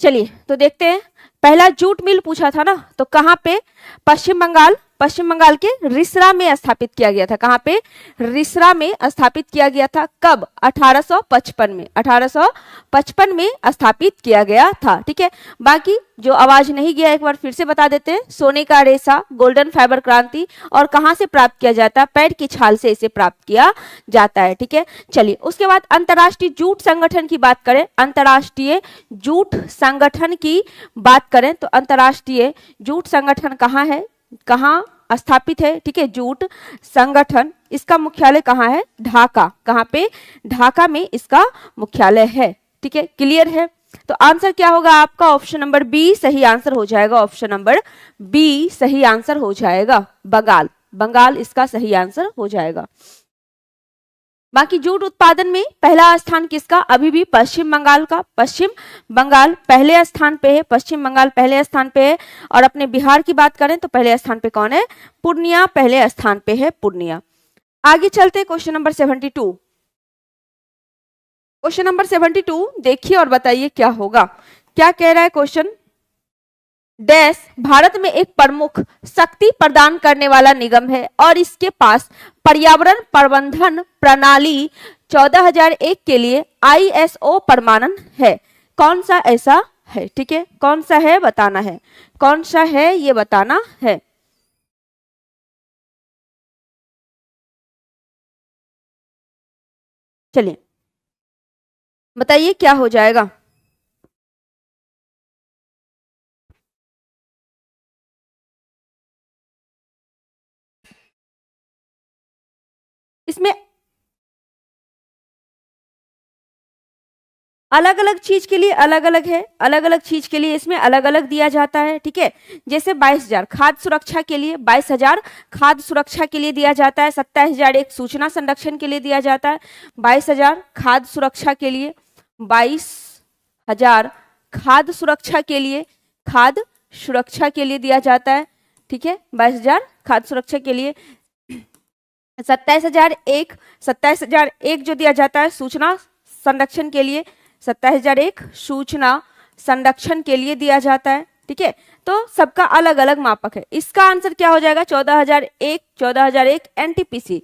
चलिए तो देखते हैं। पहला जूट मिल पूछा था ना, तो कहाँ पे? पश्चिम बंगाल के रिसरा में स्थापित किया गया था। कहाँ पे? रिसरा में स्थापित किया गया था। कब? 1855 में। 1855 में स्थापित किया गया था। ठीक है, बाकी जो आवाज नहीं गया एक बार फिर से बता देते हैं। सोने का रेशा, गोल्डन फाइबर क्रांति, और कहाँ से प्राप्त किया जाता है? पेड़ की छाल से इसे प्राप्त किया जाता है। ठीक है, चलिए उसके बाद अंतर्राष्ट्रीय जूट संगठन की बात करें। अंतर्राष्ट्रीय जूट संगठन की बात करें तो अंतर्राष्ट्रीय जूट संगठन कहाँ है, कहाँ स्थापित है? ठीक है, जूट संगठन, इसका मुख्यालय कहाँ है? ढाका। कहाँ पे? ढाका में इसका मुख्यालय है। ठीक है, क्लियर है? तो आंसर क्या होगा आपका? ऑप्शन नंबर बी सही आंसर हो जाएगा। ऑप्शन नंबर बी सही आंसर हो जाएगा। बंगाल, बंगाल इसका सही आंसर हो जाएगा। बाकी जूट उत्पादन में पहला स्थान किसका? अभी भी पश्चिम बंगाल का। पश्चिम बंगाल पहले स्थान पे है। पश्चिम बंगाल पहले स्थान पे है। और अपने बिहार की बात करें तो पहले स्थान पे कौन है? पूर्णिया पहले स्थान पे है, पूर्णिया। आगे चलते क्वेश्चन नंबर 72। क्वेश्चन नंबर 72 देखिए और बताइए क्या होगा। क्या कह रहा है क्वेश्चन? डैश भारत में एक प्रमुख शक्ति प्रदान करने वाला निगम है और इसके पास पर्यावरण प्रबंधन प्रणाली 14001 के लिए ISO प्रमाणन है। कौन सा ऐसा है? ठीक है, कौन सा है बताना है। कौन सा है ये बताना है। चलिए बताइए क्या हो जाएगा। इसमें अलग अलग चीज के लिए अलग अलग है, अलग अलग चीज के लिए इसमें अलग अलग दिया जाता है। ठीक है, जैसे 22,000 खाद्य सुरक्षा के लिए, 22,000 खाद्य सुरक्षा के लिए दिया जाता है। 27,000 एक सूचना संरक्षण के लिए दिया जाता है। 22,000 खाद्य सुरक्षा के लिए, 22,000 खाद्य सुरक्षा के लिए, खाद्य सुरक्षा के लिए दिया जाता है। ठीक है, 22,000 खाद्य सुरक्षा के लिए। 27,001 जो दिया जाता है सूचना संरक्षण के लिए, 27,001 सूचना संरक्षण के लिए दिया जाता है। ठीक है, तो सबका अलग अलग मापक है। इसका आंसर क्या हो जाएगा? 14,001, 14,001 NTPC।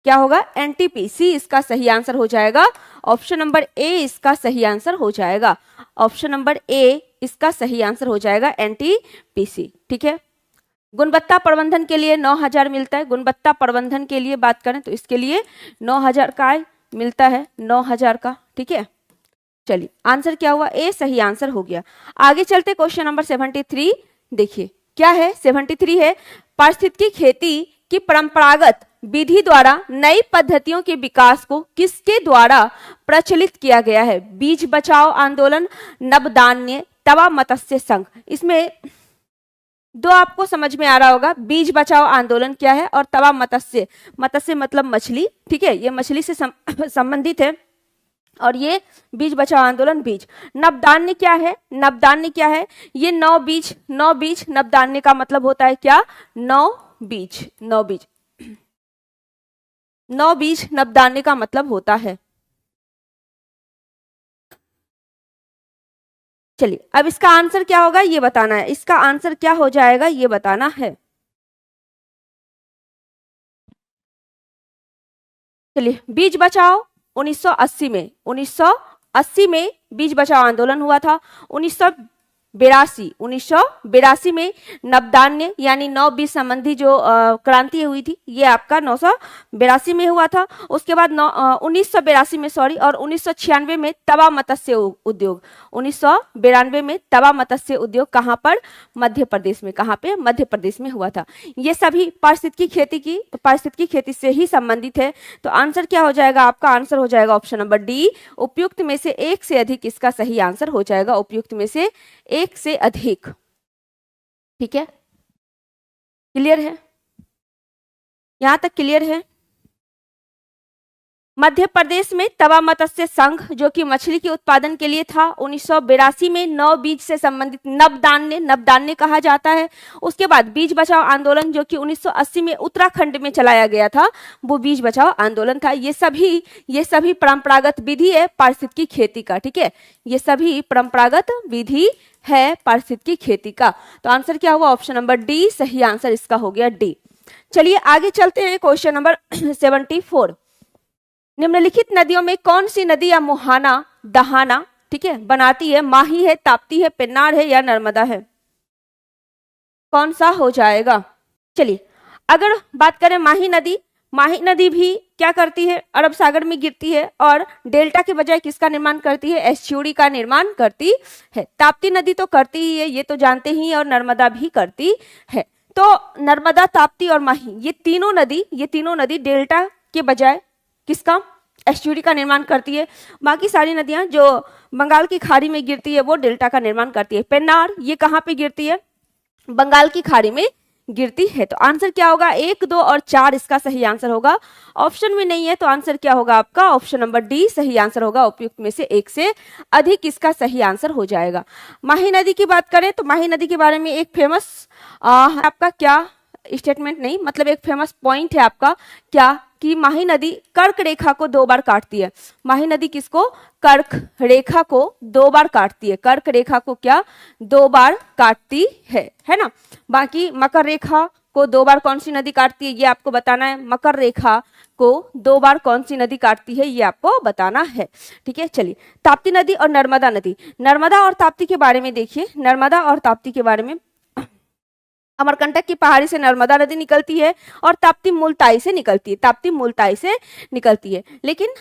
क्या होगा? NTPC इसका सही आंसर हो जाएगा। ऑप्शन नंबर ए इसका सही आंसर हो जाएगा। ऑप्शन नंबर ए इसका सही आंसर हो जाएगा NTPC। ठीक है, गुणवत्ता प्रबंधन के लिए 9,000 मिलता है। गुणवत्ता प्रबंधन के लिए बात करें तो इसके लिए 9,000 का मिलता है, 9,000 का। ठीक है, चलिए आंसर क्या हुआ? ए सही आंसर हो गया। आगे चलते क्वेश्चन नंबर 73 देखिए क्या है। 73 है पारिस्थितिकी खेती की परंपरागत विधि द्वारा नई पद्धतियों के विकास को किसके द्वारा प्रचलित किया गया है? बीज बचाओ आंदोलन, नवधान्य, तवा मत्स्य संघ। इसमें दो आपको समझ में आ रहा होगा। बीज बचाओ आंदोलन क्या है और तवा मत्स्य, मत्स्य मतलब मछली। ठीक है, ये मछली से संबंधित है। और ये बीज बचाओ आंदोलन बीज। नवधान्य क्या है? नवधान्य क्या है? ये 9 बीज, 9 बीज नवधान्य का मतलब होता है क्या? 9 बीज, 9 बीज, 9 बीज नवधान्य का मतलब होता है। चलिए अब इसका आंसर क्या होगा ये बताना है। इसका आंसर क्या हो जाएगा ये बताना है। चलिए बीज बचाओ 1980 में, 1980 में बीज बचाओ आंदोलन हुआ था। 1982 में नवधान्य यानी 9 बीज संबंधी जो क्रांति हुई थी ये आपका 982 में हुआ था। उसके बाद 1982 में सॉरी, और 1996 में तवा मत्स्य उद्योग, 1992 में तवा मत्स्य उद्योग कहाँ पर? मध्य प्रदेश में। कहाँ पे? मध्य प्रदेश में हुआ था। ये सभी पारिस्थितिकी खेती से ही संबंधित है। तो आंसर क्या हो जाएगा आपका? आंसर हो जाएगा ऑप्शन नंबर डी। उपयुक्त में से एक से अधिक इसका सही आंसर हो जाएगा। उपयुक्त में से एक से अधिक। ठीक है, क्लियर है? यहां तक क्लियर है? मध्य प्रदेश में तवा मत्स्य संघ जो कि मछली के उत्पादन के लिए था, 1982 में नव बीज से संबंधित नवदान्य कहा जाता है। उसके बाद बीज बचाओ आंदोलन जो कि 1980 में उत्तराखंड में चलाया गया था, वो बीज बचाओ आंदोलन था। ये सभी परंपरागत विधि है पारिस्थितिकी खेती का, ठीक है, ये सभी परंपरागत विधि है पारिस्थितिकी खेती का। तो आंसर क्या हुआ? ऑप्शन नंबर डी सही आंसर इसका हो गया डी। चलिए आगे चलते हैं, क्वेश्चन नंबर 74। निम्नलिखित नदियों में कौन सी नदी या मुहाना दहाना, ठीक है, बनाती है? माही है, ताप्ती है, पेन्नार है या नर्मदा है? कौन सा हो जाएगा? चलिए अगर बात करें माही नदी भी क्या करती है? अरब सागर में गिरती है और डेल्टा के बजाय किसका निर्माण करती है? एस्चुरी का निर्माण करती है। ताप्ती नदी तो करती ही है, ये तो जानते ही, और नर्मदा भी करती है। तो नर्मदा, ताप्ती और माही ये तीनों नदी डेल्टा के बजाय किसका? एस्चुरी का निर्माण करती है। बाकी सारी नदियां जो बंगाल की खाड़ी में गिरती है वो डेल्टा का निर्माण करती है। पेन्नार ये कहाँ पे गिरती है? बंगाल की खाड़ी में गिरती है। तो आंसर क्या होगा? 1, 2 और 4 इसका सही आंसर होगा। ऑप्शन में नहीं है तो आंसर क्या होगा आपका? ऑप्शन नंबर डी सही आंसर होगा। उपयुक्त में से एक से अधिक इसका सही आंसर हो जाएगा। माही नदी की बात करें तो माही नदी के बारे में एक फेमस आपका क्या स्टेटमेंट नहीं, मतलब एक फेमस पॉइंट है आपका क्या कि माही नदी कर्क रेखा को 2 बार काटती है। माही नदी किसको? कर्क रेखा को 2 बार काटती है। कर्क रेखा को क्या? 2 बार काटती है ना। बाकी मकर रेखा को 2 बार कौन सी नदी काटती है ये आपको बताना है। मकर रेखा को 2 बार कौन सी नदी काटती है ये आपको बताना है, ठीक है। चलिए ताप्ती नदी और नर्मदा नदी, नर्मदा और ताप्ती के बारे में देखिए। नर्मदा और ताप्ती के बारे में, अमरकंटक की पहाड़ी से नर्मदा नदी निकलती है और ताप्ती मुल्ताई से निकलती है। ताप्ती मुल्ताई से निकलती है, लेकिन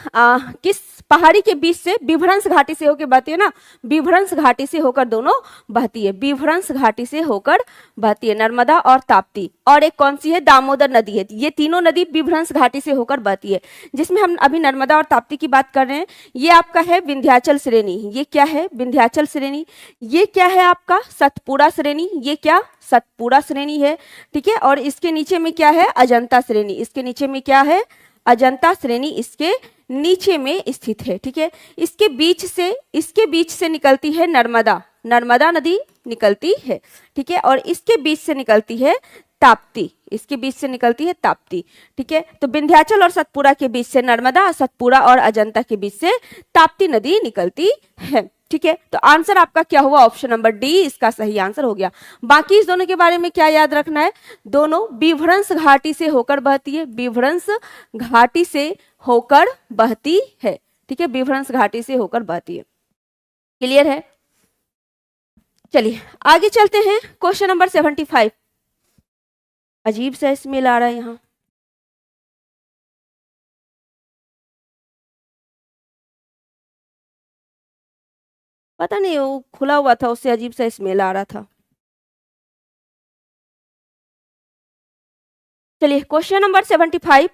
किस पहाड़ी के बीच से? विभ्रंश घाटी से होकर बहती है ना। विभ्रंश घाटी से होकर दोनों बहती है। विभ्रंश घाटी से होकर बहती है नर्मदा और ताप्ती। और एक कौन सी है? दामोदर नदी है। ये तीनों नदी विभ्रंश घाटी से होकर बहती है। जिसमें हम अभी नर्मदा और ताप्ती की बात कर रहे हैं, ये आपका है विंध्याचल श्रेणी। ये क्या है? विंध्याचल श्रेणी। ये क्या है आपका? सतपुड़ा श्रेणी। ये क्या? सतपुड़ा श्रेणी है, ठीक है। और इसके नीचे में क्या है? अजंता श्रेणी। इसके नीचे में क्या है? अजंता श्रेणी इसके नीचे में स्थित है, ठीक है। इसके बीच से निकलती है नर्मदा नदी निकलती है, ठीक है। और इसके बीच से निकलती है ताप्ती। इसके बीच से निकलती है ताप्ती, ठीक है। तो विंध्याचल और सतपुड़ा के बीच से नर्मदा, सतपुड़ा और अजंता के बीच से ताप्ती नदी निकलती है, ठीक है। तो आंसर आपका क्या हुआ? ऑप्शन नंबर डी इसका सही आंसर हो गया। बाकी इस दोनों के बारे में क्या याद रखना है? दोनों विभ्रंश घाटी से होकर बहती है। विभ्रंश घाटी से होकर बहती है, ठीक है। विभ्रंश घाटी से होकर बहती है। क्लियर है? चलिए आगे चलते हैं, क्वेश्चन नंबर 75। अजीब सा स्मेल आ रहा है यहाँ। पता नहीं, वो खुला हुआ था, उससे अजीब सा स्मेल आ रहा था। चलिए क्वेश्चन नंबर 75।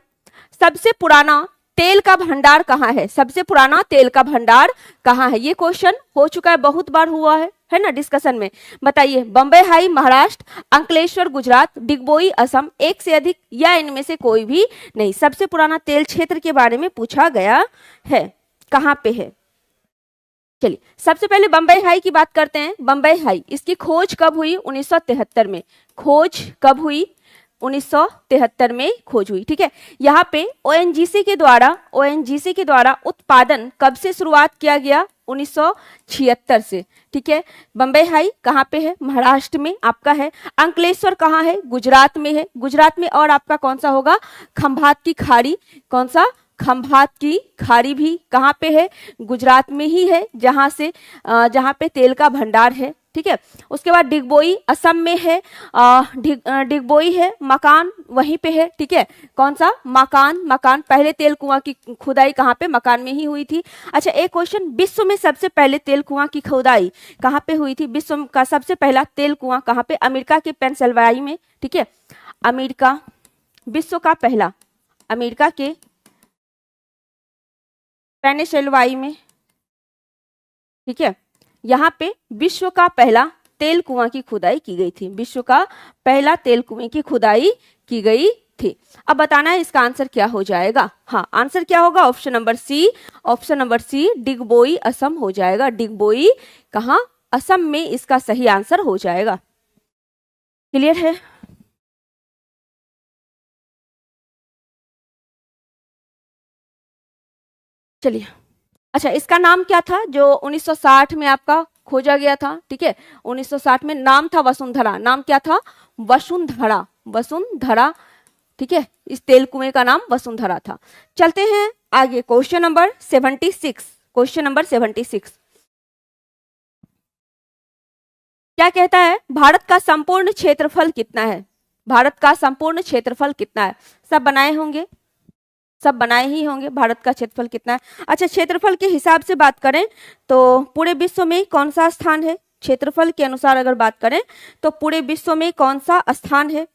सबसे पुराना तेल का भंडार कहाँ है? सबसे पुराना तेल का भंडार कहाँ है? ये क्वेश्चन हो चुका है, बहुत बार हुआ है ना डिस्कशन में। बताइए, बम्बई हाई महाराष्ट्र, अंकलेश्वर गुजरात, डिगबोई असम, एक से अधिक या इनमें से कोई भी नहीं। सबसे पुराना तेल क्षेत्र के बारे में पूछा गया है, कहाँ पे है? चलिए सबसे पहले बम्बई हाई की बात करते हैं। बम्बई हाई इसकी खोज कब हुई? 1973 में। खोज कब हुई? 1973 में खोज हुई, ठीक है। यहाँ पे ओएनजीसी के द्वारा उत्पादन कब से शुरुआत किया गया? 1976 से, ठीक है। बम्बई हाई कहाँ पे है? महाराष्ट्र में आपका है। अंकलेश्वर कहाँ है? गुजरात में है। गुजरात में और आपका कौन सा होगा? खंभात की खाड़ी। कौन सा? खंभात की खाड़ी भी कहाँ पे है? गुजरात में ही है, जहाँ पे तेल का भंडार है, ठीक है। उसके बाद डिगबोई असम में है। डिगबोई है, मकान वहीं पे है, ठीक है। कौन सा? मकान पहले तेल कुआं की खुदाई कहाँ पे? मकान में ही हुई थी। अच्छा एक क्वेश्चन, विश्व में सबसे पहले तेल कुआं की खुदाई कहाँ पे हुई थी? विश्व का सबसे पहला तेल कुआं कहाँ पे? अमेरिका के पेंसिल्वेनिया में, ठीक है। अमेरिका, विश्व का पहला, अमेरिका के पेनिसिल्वेनिया में, ठीक है। यहाँ पे विश्व का पहला तेल कुआं की खुदाई की गई थी। विश्व का पहला तेल कुएं की खुदाई की गई थे। अब बताना है इसका आंसर क्या हो जाएगा। हाँ, आंसर क्या होगा, option number C, option number C Digboi Assam हो जाएगा। डिगबोई कहाँ, असम में इसका सही आंसर हो जाएगा। क्लियर है। चलिए, अच्छा इसका नाम क्या था जो 1960 में आपका खोजा गया था, ठीक है, 1960 में नाम था वसुंधरा। नाम क्या था, वसुंधरा, वसुंधरा, ठीक है, इस तेल कुएं का नाम वसुंधरा था। चलते हैं आगे, क्वेश्चन नंबर 76, क्वेश्चन नंबर 76 क्या कहता है, भारत का संपूर्ण क्षेत्रफल कितना है, भारत का संपूर्ण क्षेत्रफल कितना है। सब बनाए होंगे, सब बनाए ही होंगे, भारत का क्षेत्रफल कितना है। अच्छा, क्षेत्रफल के हिसाब से बात करें तो पूरे विश्व में कौन सा स्थान है, क्षेत्रफल के अनुसार अगर बात करें तो पूरे विश्व में कौन सा स्थान है,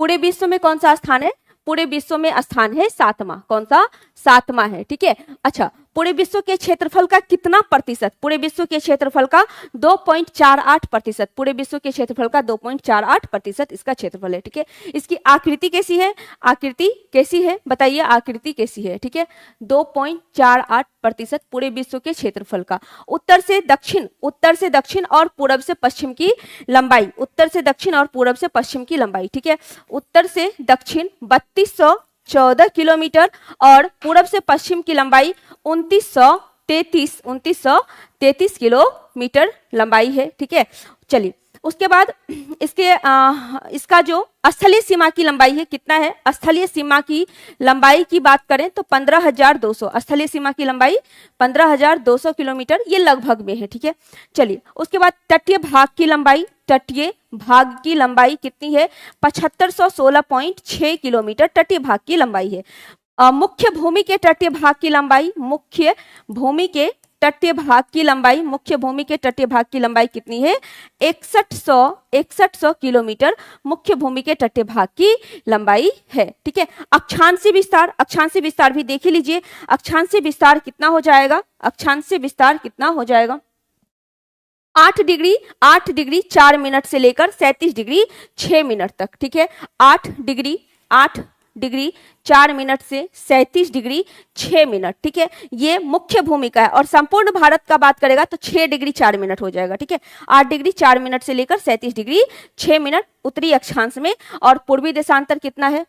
पूरे विश्व में कौन सा स्थान है, पूरे विश्व में स्थान है सातवां, कौन सा, सातवां है, ठीक है। अच्छा, पूरे विश्व के क्षेत्रफल का कितना प्रतिशत, पूरे विश्व के क्षेत्रफल का 2.48%, पूरे विश्व के क्षेत्रफल का 2.48% इसका क्षेत्रफल है, ठीक है। इसकी आकृति कैसी है, आकृति कैसी है बताइए, आकृति कैसी है, ठीक है, 2.48% पूरे विश्व के क्षेत्रफल का। उत्तर से दक्षिण, उत्तर से दक्षिण और पूरब से पश्चिम की लंबाई, उत्तर से दक्षिण और पूरब से पश्चिम की लंबाई, ठीक है। उत्तर से दक्षिण 3214 किलोमीटर और पूरब से पश्चिम की लंबाई 2933 किलोमीटर लंबाई है, ठीक है। चलिए, उसके बाद इसके इसका जो स्थलीय सीमा की लंबाई है कितना है, स्थलीय सीमा की लंबाई की बात करें तो 15,200, स्थलीय सीमा की लंबाई 15,200 किलोमीटर, ये लगभग में है, ठीक है। चलिए, उसके बाद तटीय भाग की लंबाई, तटीय भाग की लंबाई कितनी है, 7516.6 किलोमीटर तटीय भाग की लंबाई है। मुख्य भूमि के तटीय भाग की लंबाई, मुख्य भूमि के तटीय भाग की लंबाई, मुख्य भूमि के तटीय भाग की लंबाई कितनी है, 6100 किलोमीटर मुख्य भूमि के तटीय भाग की लंबाई है, ठीक है। अक्षांशीय विस्तार, अक्षांशीय विस्तार भी देख लीजिए, अक्षांशीय विस्तार कितना हो जाएगा, अक्षांशीय विस्तार कितना हो जाएगा, 8 डिग्री 4 मिनट से लेकर 37 डिग्री 6 मिनट तक, ठीक है। 8 डिग्री 4 मिनट से 37 डिग्री 6 मिनट, ठीक है, ये मुख्य भूमि का है। और संपूर्ण भारत का बात करेगा तो 6 डिग्री 4 मिनट हो जाएगा, ठीक है। 8 डिग्री 4 मिनट से लेकर 37 डिग्री 6 मिनट उत्तरी अक्षांश में, और पूर्वी देशांतर कितना है,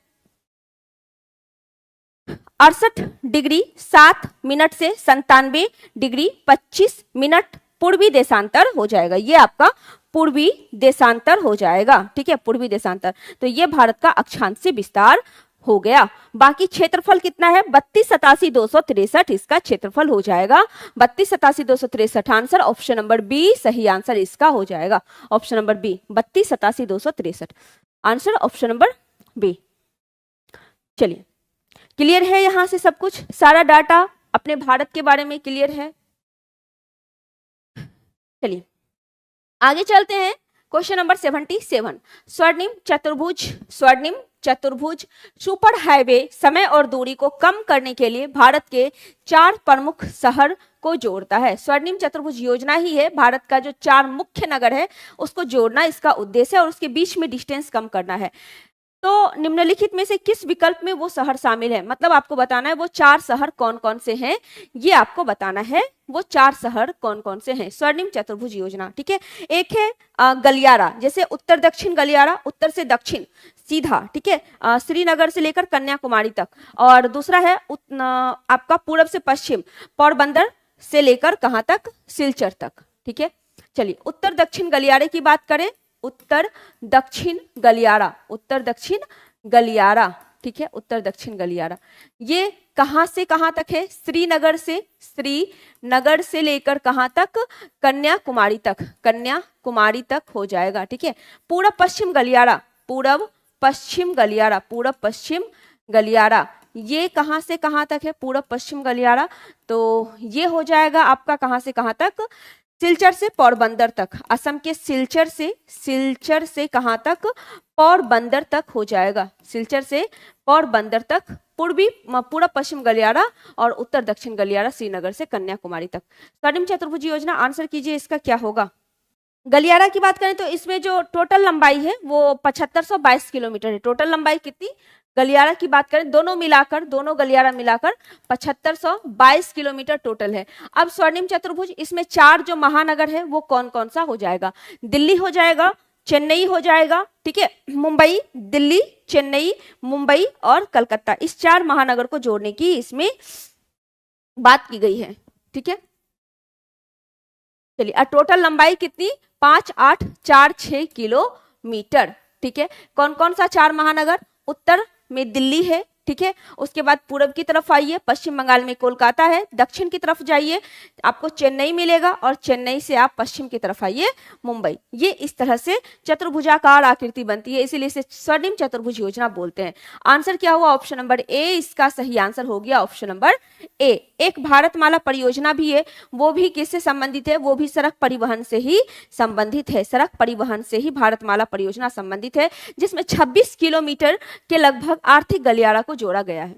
68 डिग्री 7 मिनट से 97 डिग्री 25 मिनट पूर्वी देशांतर हो जाएगा। ये आपका पूर्वी देशांतर हो जाएगा, ठीक है, पूर्वी देशांतर। तो ये भारत का अक्षांशीय विस्तार हो गया। बाकी क्षेत्रफल कितना है, 32,87,263 इसका क्षेत्रफल हो जाएगा, 32,87,263। आंसर ऑप्शन नंबर बी सही आंसर इसका हो जाएगा, option number B 32,87,263, answer option number B. चलिए, क्लियर है यहां से सब कुछ, सारा डाटा अपने भारत के बारे में क्लियर है। चलिए आगे चलते हैं, क्वेश्चन नंबर 77, स्वर्णिम चतुर्भुज, स्वर्णिम चतुर्भुज सुपर हाईवे समय और दूरी को कम करने के लिए भारत के 4 प्रमुख शहर को जोड़ता है। स्वर्णिम चतुर्भुज योजना ही है भारत का जो 4 मुख्य नगर है उसको जोड़ना इसका उद्देश्य है, और उसके बीच में डिस्टेंस कम करना है। तो निम्नलिखित में से किस विकल्प में वो शहर शामिल है, मतलब आपको बताना है वो 4 शहर कौन कौन से हैं, ये आपको बताना है वो 4 शहर कौन कौन से हैं स्वर्णिम चतुर्भुज योजना, ठीक है। एक है गलियारा, जैसे उत्तर दक्षिण गलियारा, उत्तर से दक्षिण सीधा, ठीक है, श्रीनगर से लेकर कन्याकुमारी तक। और दूसरा है आपका पूरब से पश्चिम, पोरबंदर से लेकर कहां तक, सिलचर तक, ठीक है। चलिए, उत्तर दक्षिण गलियारे की बात करें, उत्तर दक्षिण गलियारा, उत्तर दक्षिण गलियारा, ठीक है, उत्तर दक्षिण गलियारा, ये कहां से कहां तक है, श्रीनगर से लेकर कहां तक, कन्याकुमारी तक, कन्याकुमारी तक हो जाएगा, ठीक है। पूरब पश्चिम गलियारा, पूरब पश्चिम गलियारा, पूरब पश्चिम गलियारा, ये कहां से कहां तक है, पूरब पश्चिम गलियारा, तो ये हो जाएगा आपका कहां से कहां तक, सिलचर से पोरबंदर तक, असम के सिलचर से कहां तक, पोरबंदर तक हो जाएगा, सिलचर से पोरबंदर तक, पूरब पश्चिम गलियारा और उत्तर दक्षिण गलियारा श्रीनगर से कन्याकुमारी तक। स्वर्णिम चतुर्भुज योजना, आंसर कीजिए इसका क्या होगा, गलियारा की बात करें तो इसमें जो टोटल लंबाई है वो 7522 किलोमीटर है। टोटल लंबाई कितनी, गलियारा की बात करें दोनों मिलाकर, दोनों गलियारा मिलाकर 7522 किलोमीटर टोटल है। अब स्वर्णिम चतुर्भुज, इसमें 4 जो महानगर है वो कौन कौन सा हो जाएगा, दिल्ली हो जाएगा, चेन्नई हो जाएगा, ठीक है, मुंबई, दिल्ली, चेन्नई, मुंबई और कलकत्ता, इस 4 महानगर को जोड़ने की इसमें बात की गई है, ठीक है। चलिए, टोटल लंबाई कितनी, 5846 किलोमीटर, ठीक है। कौन कौन सा 4 महानगर, उत्तर में दिल्ली है, ठीक है, उसके बाद पूर्व की तरफ आइए, पश्चिम बंगाल में कोलकाता है, दक्षिण की तरफ जाइए आपको चेन्नई मिलेगा और चेन्नई से आप पश्चिम की तरफ आइए मुंबई। ये इस तरह से चतुर्भुजाकार आकृति बनती है, इसीलिए इसे स्वर्णिम चतुर्भुज योजना बोलते हैं। आंसर क्या हुआ, ऑप्शन नंबर ए इसका सही आंसर हो गया, ऑप्शन नंबर ए। एक भारतमाला परियोजना भी है, वो भी किससे संबंधित है, वो भी सड़क परिवहन से ही संबंधित है, सड़क परिवहन से ही भारतमाला परियोजना संबंधित है, जिसमें 26 किलोमीटर के लगभग आर्थिक गलियारा को जोड़ा गया है।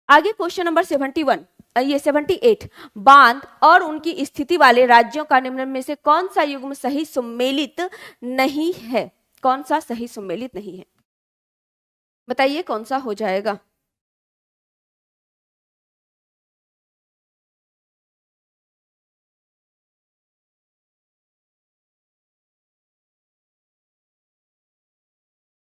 आगे क्वेश्चन नंबर 78, बांध और उनकी स्थिति वाले राज्यों का निम्न में से कौन सा युग्म सही सम्मिलित नहीं है, कौन सा सही सम्मिलित नहीं है, बताइए कौन सा हो जाएगा।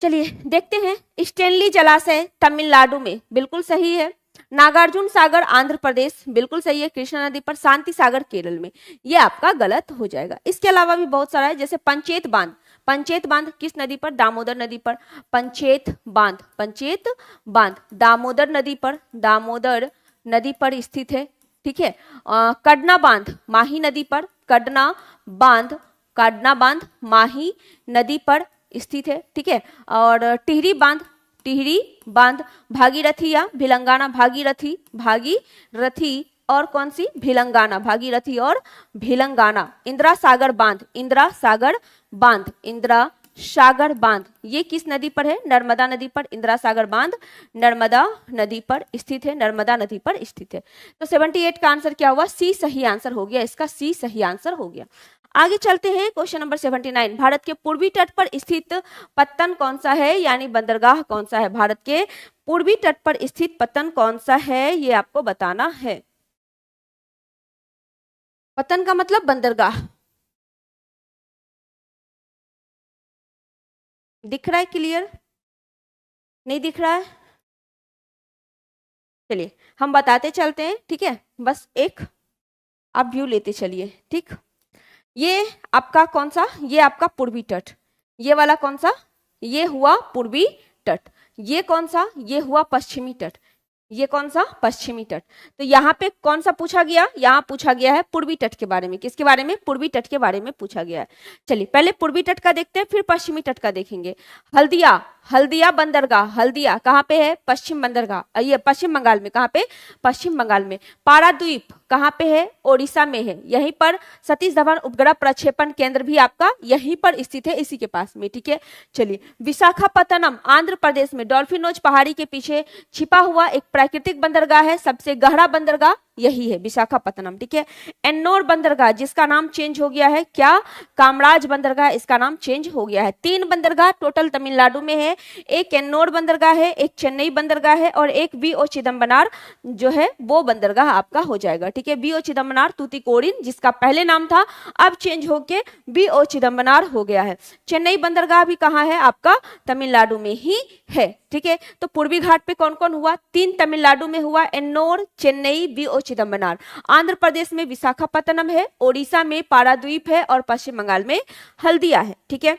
चलिए देखते हैं, स्टेनली जलाशय तमिलनाडु में, बिल्कुल सही है। नागार्जुन सागर आंध्र प्रदेश, बिल्कुल सही है, कृष्णा नदी पर। शांति सागर केरल में, ये आपका गलत हो जाएगा। इसके अलावा भी बहुत सारा है, जैसे पंचेत बांध, पंचेत बांध किस नदी पर, दामोदर नदी पर, पंचेत बांध दामोदर नदी पर, दामोदर नदी पर स्थित है, ठीक है। कड़ना बांध माही नदी पर, कड़ना बांध माही नदी पर स्थित है, ठीक है। और टिहरी बांध भागीरथी या भिलंगाना, भागीरथी और कौन सी, भिलंगाना, भागीरथी और भिलंगाना। इंदिरा सागर बांध ये किस नदी पर है, नर्मदा नदी पर। इंदिरा सागर बांध नर्मदा नदी पर स्थित है, नर्मदा नदी पर स्थित है। तो 78 का आंसर क्या हुआ, सी सही आंसर हो गया, इसका सी सही आंसर हो गया। आगे चलते हैं, क्वेश्चन नंबर 79, भारत के पूर्वी तट पर स्थित पत्तन कौन सा है, यानी बंदरगाह कौन सा है, भारत के पूर्वी तट पर स्थित पत्तन कौन सा है, ये आपको बताना है। पत्तन का मतलब बंदरगाह, दिख रहा है क्लियर, नहीं दिख रहा है, चलिए हम बताते चलते हैं, ठीक है, बस एक आप व्यू लेते चलिए, ठीक। ये आपका कौन सा, ये आपका पूर्वी तट, ये वाला कौन सा, ये हुआ पूर्वी तट, ये कौन सा, ये हुआ पश्चिमी तट, ये कौन सा, पश्चिमी तट। तो यहाँ पे कौन सा पूछा गया, यहाँ पूछा गया है पूर्वी तट के बारे में, किसके बारे में, पूर्वी तट के बारे में पूछा गया है। चलिए पहले पूर्वी तट का देखते हैं, फिर पश्चिमी तट का देखेंगे। हल्दिया बंदरगाह, हल्दिया कहाँ पे है, पश्चिम बंदरगाह, ये पश्चिम बंगाल में, कहाँ पे, पश्चिम बंगाल में। पाराद्वीप कहाँ पे है, ओडिशा में है, यहीं पर सतीश धवन उपग्रह प्रक्षेपण केंद्र भी आपका यहीं पर स्थित है, इसी के पास में, ठीक है। चलिए विशाखापत्तनम आंध्र प्रदेश में, डॉल्फिन नोच पहाड़ी के पीछे छिपा हुआ एक प्राकृतिक बंदरगाह है, सबसे गहरा बंदरगाह यही है विशाखापत्तनम, ठीक है। एन्नोर बंदरगाह जिसका नाम चेंज हो गया है, क्या, कामराज बंदरगाह, इसका नाम चेंज हो गया है। 3 बंदरगाह टोटल तमिलनाडु में है, एक एन्नोर बंदरगाह है, एक चेन्नई बंदरगाह है और एक वीओ चिदम्बरनार जो है वो बंदरगाह आपका हो जाएगा, ठीक है। वीओ चिदम्बरनार तूतीकोरिन जिसका पहले नाम था अब चेंज होके वीओ चिदम्बरनार हो गया है। चेन्नई बंदरगाह भी कहाँ है आपका, तमिलनाडु में ही है, ठीक है। तो पूर्वी घाट पे कौन कौन हुआ, 3 तमिलनाडु में हुआ, एन्नोर, चेन्नई, वीओ चिदम्बरनार। आंध्र प्रदेश में विशाखापत्तनम है, ओडिशा में पाराद्वीप है और पश्चिम बंगाल में हल्दिया है, ठीक है।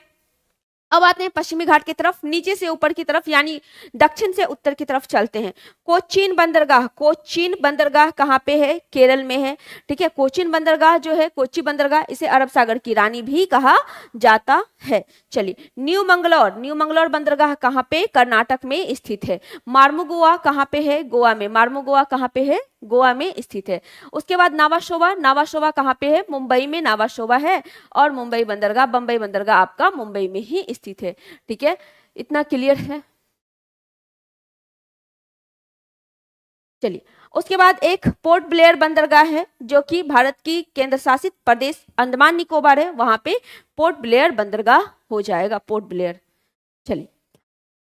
अब आते हैं पश्चिमी घाट की तरफ, नीचे से ऊपर की तरफ यानी दक्षिण से उत्तर की तरफ चलते हैं। कोचीन बंदरगाह कहाँ पे है, केरल में है, ठीक है। कोचीन बंदरगाह जो है, कोची बंदरगाह, इसे अरब सागर की रानी भी कहा जाता है। चलिए न्यू मंगलौर बंदरगाह कहाँ पे, कर्नाटक में स्थित है। मार्मुगोआ कहाँ पे है, गोवा में, मार्मुगोआ कहाँ पे है, गोवा में स्थित है। उसके बाद नावाशोवा कहाँ पे है, मुंबई में नावाशोवा है और मुंबई बंदरगाह आपका मुंबई में ही स्थित है, ठीक है। इतना क्लियर है। चलिए, उसके बाद एक पोर्ट ब्लेयर बंदरगाह है जो कि भारत की केंद्र शासित प्रदेश अंडमान निकोबार है, वहां पे पोर्ट ब्लेयर बंदरगाह हो जाएगा, पोर्ट ब्लेयर। चलिए,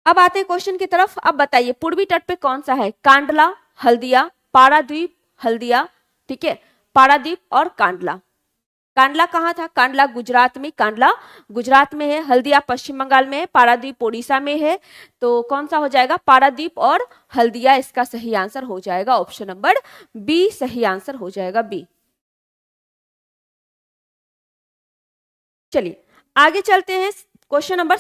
अब आते हैं क्वेश्चन की तरफ। अब बताइए पूर्वी तट पे कौन सा है? कांडला, हल्दिया, पारादीप, हल्दिया, ठीक है, पारादीप और कांडला। कांडला कहाँ था? कांडला गुजरात में, कांडला गुजरात में है, हल्दिया पश्चिम बंगाल में है, पारादीप उड़ीसा में है। तो कौन सा हो जाएगा? पारादीप और हल्दिया इसका सही आंसर हो जाएगा, ऑप्शन नंबर बी सही आंसर हो जाएगा, बी। चलिए आगे चलते हैं, क्वेश्चन नंबर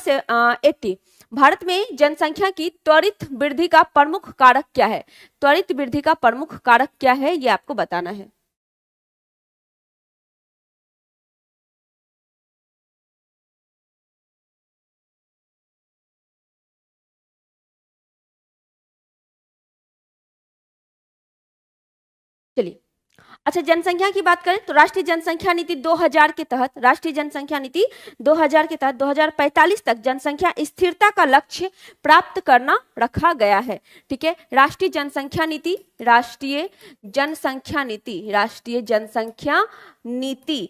80। भारत में जनसंख्या की त्वरित वृद्धि का प्रमुख कारक क्या है? त्वरित वृद्धि का प्रमुख कारक क्या है, ये आपको बताना है। चलिए, अच्छा जनसंख्या की बात करें तो राष्ट्रीय जनसंख्या नीति 2000 के तहत, राष्ट्रीय जनसंख्या नीति 2000 के तहत 2045 तक जनसंख्या स्थिरता का लक्ष्य प्राप्त करना रखा गया है। ठीक है, राष्ट्रीय जनसंख्या नीति, राष्ट्रीय जनसंख्या नीति, राष्ट्रीय जनसंख्या नीति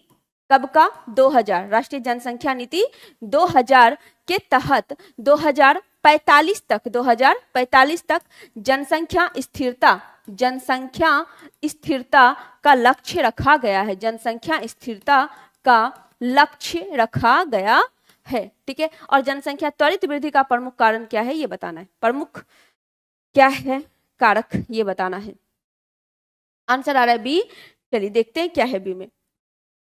कब का? 2000, राष्ट्रीय जनसंख्या नीति 2000 के तहत 2045 तक जनसंख्या स्थिरता, जनसंख्या स्थिरता का लक्ष्य रखा गया है, जनसंख्या स्थिरता का लक्ष्य रखा गया है। ठीक है, और जनसंख्या त्वरित वृद्धि का प्रमुख कारण क्या है ये बताना है, प्रमुख क्या है कारक ये बताना है। आंसर आ रहा है बी। चलिए देखते हैं क्या है बी में।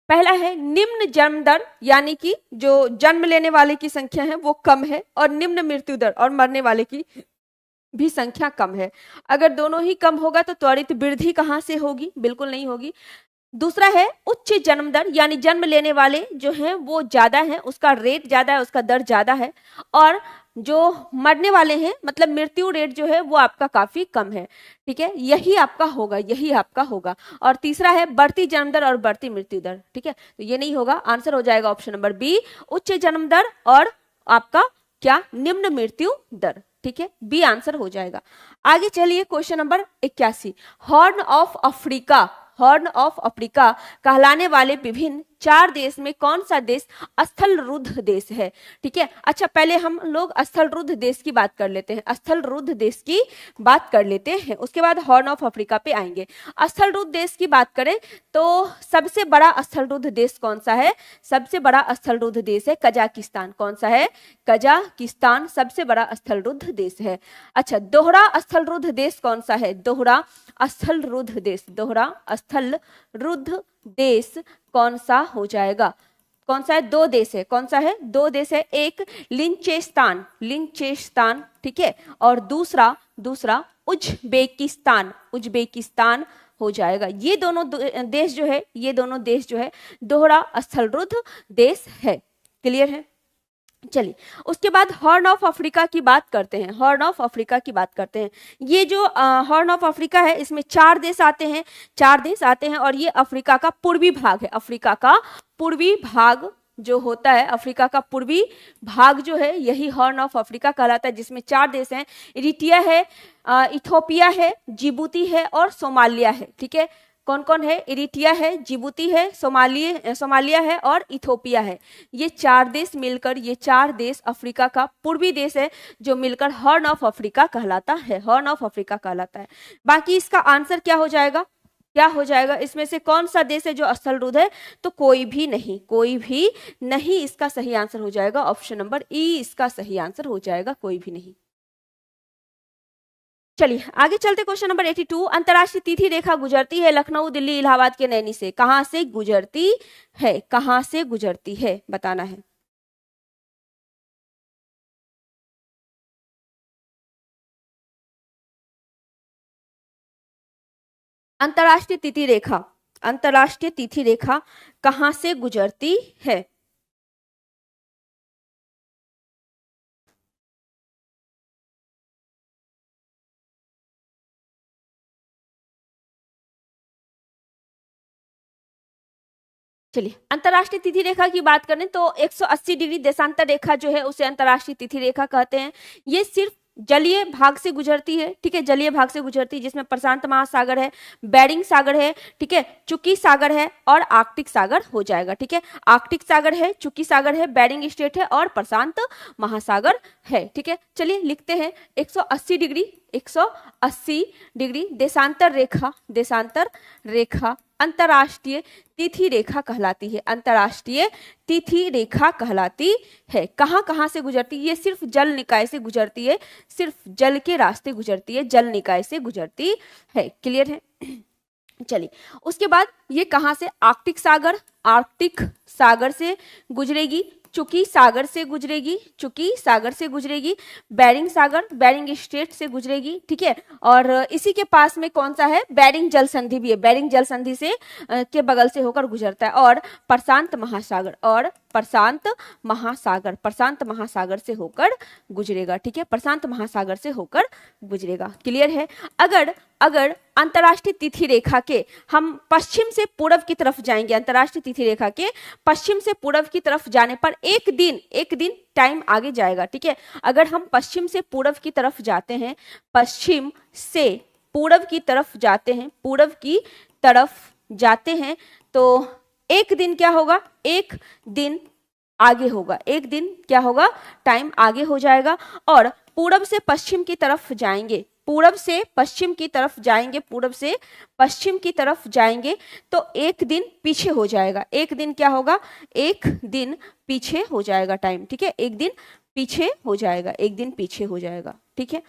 पहला है निम्न जन्म दर, यानी कि जो जन्म लेने वाले की संख्या है वो कम है, और निम्न मृत्यु दर और मरने वाले की भी संख्या कम है। अगर दोनों ही कम होगा तो त्वरित वृद्धि कहां से होगी? बिल्कुल नहीं होगी। दूसरा है उच्च जन्म दर, यानी जन्म लेने वाले जो हैं वो ज्यादा हैं, उसका रेट ज्यादा है, उसका दर ज्यादा है, और जो मरने वाले हैं मतलब मृत्यु रेट जो है वो आपका काफी कम है। ठीक है, यही आपका होगा, यही आपका होगा। और तीसरा है बढ़ती जन्म दर और बढ़ती मृत्यु दर। ठीक है, तो ये नहीं होगा, आंसर हो जाएगा ऑप्शन नंबर बी, उच्च जन्म दर और आपका क्या? निम्न मृत्यु दर। ठीक है, बी आंसर हो जाएगा। आगे चलिए question number 81। Horn of Africa, horn of Africa कहलाने वाले विभिन्न 4 देश में कौन सा देश स्थल रुद्ध देश है? ठीक है, अच्छा पहले हम लोग स्थल रुद्ध देश की बात कर लेते हैं, स्थल रुद्ध देश की बात कर लेते हैं, उसके बाद हॉर्न ऑफ अफ्रीका पे आएंगे। स्थल रुद्ध देश की बात करें तो सबसे बड़ा स्थल रुद्ध देश कौन सा है? सबसे बड़ा स्थल रुद्ध देश है कजाकिस्तान। कौन सा है? कजाकिस्तान सबसे बड़ा स्थल रुद्ध देश है। अच्छा, दोहरा स्थल रुद्ध देश कौन सा है? दोहरा स्थल रुद्ध देश, दोहरा स्थल रुद्ध देश कौन सा हो जाएगा? कौन सा है? 2 देश है। कौन सा है? 2 देश है, एक लिंचेस्तान, लिंचेस्तान, ठीक है, और दूसरा उज्बेकिस्तान, उज्बेकिस्तान हो जाएगा। ये दोनों देश जो है, ये दोनों देश जो है दोहरा स्थल रुद्ध देश है। क्लियर है? चलिए उसके बाद हॉर्न ऑफ अफ्रीका की बात करते हैं, हॉर्न ऑफ अफ्रीका की बात करते हैं। ये जो हॉर्न ऑफ अफ्रीका है इसमें 4 देश आते हैं, 4 देश आते हैं, और ये अफ्रीका का पूर्वी भाग है। अफ्रीका का पूर्वी भाग जो होता है, अफ्रीका का पूर्वी भाग जो है यही हॉर्न ऑफ अफ्रीका कहलाता है, जिसमें 4 देश हैं, इरिट्रिया है, इथोपिया है, जिबूती है और सोमालिया है। ठीक है, कौन कौन है? इरिट्रिया है, जिबूती है, सोमालिया है और इथोपिया है। ये 4 देश मिलकर, ये 4 देश अफ्रीका का पूर्वी देश है जो मिलकर हॉर्न ऑफ अफ्रीका कहलाता है, हॉर्न ऑफ अफ्रीका कहलाता है। बाकी इसका आंसर क्या हो जाएगा? क्या हो जाएगा? इसमें से कौन सा देश है जो स्थल रुद्ध है? तो कोई भी नहीं, कोई भी नहीं इसका सही आंसर हो जाएगा, ऑप्शन नंबर ई इसका सही आंसर हो जाएगा, कोई भी नहीं। चलिए आगे चलते, क्वेश्चन नंबर 82। अंतरराष्ट्रीय तिथि रेखा गुजरती है लखनऊ, दिल्ली, इलाहाबाद के नैनी से, कहां से गुजरती है? कहां से गुजरती है बताना है। अंतरराष्ट्रीय तिथि रेखा, अंतरराष्ट्रीय तिथि रेखा कहां से गुजरती है? चलिए अंतरराष्ट्रीय तिथि रेखा की बात करें तो 180 डिग्री देशांतर रेखा जो है उसे अंतरराष्ट्रीय तिथि रेखा कहते हैं। ये सिर्फ जलीय भाग से गुजरती है, ठीक है, जलीय भाग से गुजरती है, जिसमें प्रशांत महासागर है, बेरिंग सागर है, ठीक है, चुकी सागर है और आर्कटिक सागर हो जाएगा, ठीक है। आर्कटिक सागर है, चुकी सागर है, बेरिंग स्ट्रेट है और प्रशांत महासागर है, ठीक है। चलिए लिखते हैं 180 डिग्री, 180 डिग्री देशांतर रेखा, देशांतर रेखा अंतरराष्ट्रीय तिथि रेखा कहलाती है, अंतरराष्ट्रीय तिथि रेखा कहलाती है। कहां कहां से गुजरती है? ये सिर्फ जल निकाय से गुजरती है, सिर्फ जल के रास्ते गुजरती है, जल निकाय से गुजरती है। क्लियर है? चलिए उसके बाद ये कहां से? आर्कटिक सागर, आर्कटिक सागर से गुजरेगी, चुकी सागर से गुजरेगी, चुकी सागर से गुजरेगी, बेरिंग सागर, बेरिंग स्ट्रेट से गुजरेगी, ठीक है। और इसी के पास में कौन सा है? बेरिंग जल संधि भी है, बेरिंग जल संधि से के बगल से होकर गुजरता है। और प्रशांत महासागर, और प्रशांत महासागर, प्रशांत महासागर से होकर गुजरेगा, ठीक है, प्रशांत महासागर से होकर गुजरेगा। क्लियर है? अगर अगर अंतरराष्ट्रीय तिथि रेखा के हम पश्चिम से पूर्व की तरफ जाएंगे, अंतरराष्ट्रीय तिथि रेखा के पश्चिम से पूर्व की तरफ जाने पर एक दिन टाइम आगे जाएगा, ठीक है। अगर हम पश्चिम से पूर्व की तरफ जाते हैं, पश्चिम से पूर्व की तरफ जाते हैं, पूर्व की तरफ जाते हैं, तो एक दिन क्या होगा? एक दिन आगे होगा, एक दिन क्या होगा? टाइम आगे हो जाएगा। और पूर्व से पश्चिम की तरफ जाएंगे, पूर्व से पश्चिम की तरफ जाएंगे, पूर्व से पश्चिम की तरफ जाएंगे तो एक दिन पीछे हो जाएगा, एक दिन क्या होगा? एक दिन पीछे हो जाएगा टाइम, ठीक है, एक दिन पीछे हो जाएगा, एक दिन पीछे हो जाएगा, ठीक है।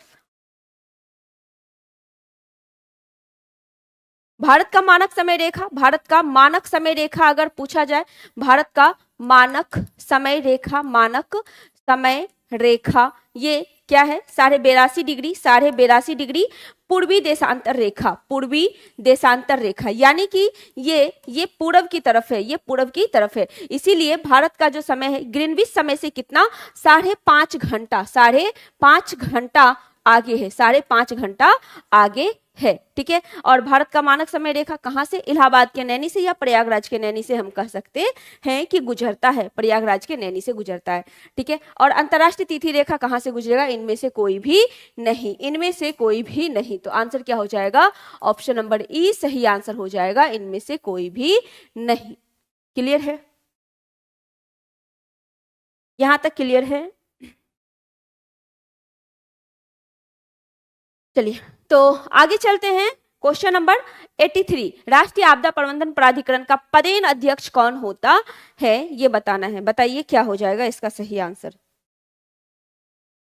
भारत का मानक समय रेखा, भारत का मानक समय रेखा अगर पूछा जाए, भारत का मानक समय रेखा, मानक समय रेखा ये क्या है? 82.5 डिग्री, 82.5 डिग्री पूर्वी देशांतर रेखा, पूर्वी देशांतर रेखा, यानी कि ये पूर्व की तरफ है, ये पूर्व की तरफ है। इसीलिए भारत का जो समय है ग्रीनविच समय से कितना? 5.5 घंटा, 5.5 घंटा आगे है, 5.5 घंटा आगे है, ठीक है। और भारत का मानक समय रेखा कहां से? इलाहाबाद के नैनी से या प्रयागराज के नैनी से हम कह सकते हैं कि गुजरता है, प्रयागराज के नैनी से गुजरता है, ठीक है। और अंतरराष्ट्रीय तिथि रेखा कहां से गुजरेगा? इनमें से कोई भी नहीं, इनमें से कोई भी नहीं। तो आंसर क्या हो जाएगा? ऑप्शन नंबर ई सही आंसर हो जाएगा, इनमें से कोई भी नहीं। क्लियर है? यहां तक क्लियर है? चलिए तो आगे चलते हैं। क्वेश्चन नंबर 83, राष्ट्रीय आपदा प्रबंधन प्राधिकरण का पदेन अध्यक्ष कौन होता है? ये बताना है, बताइए क्या हो जाएगा इसका सही आंसर।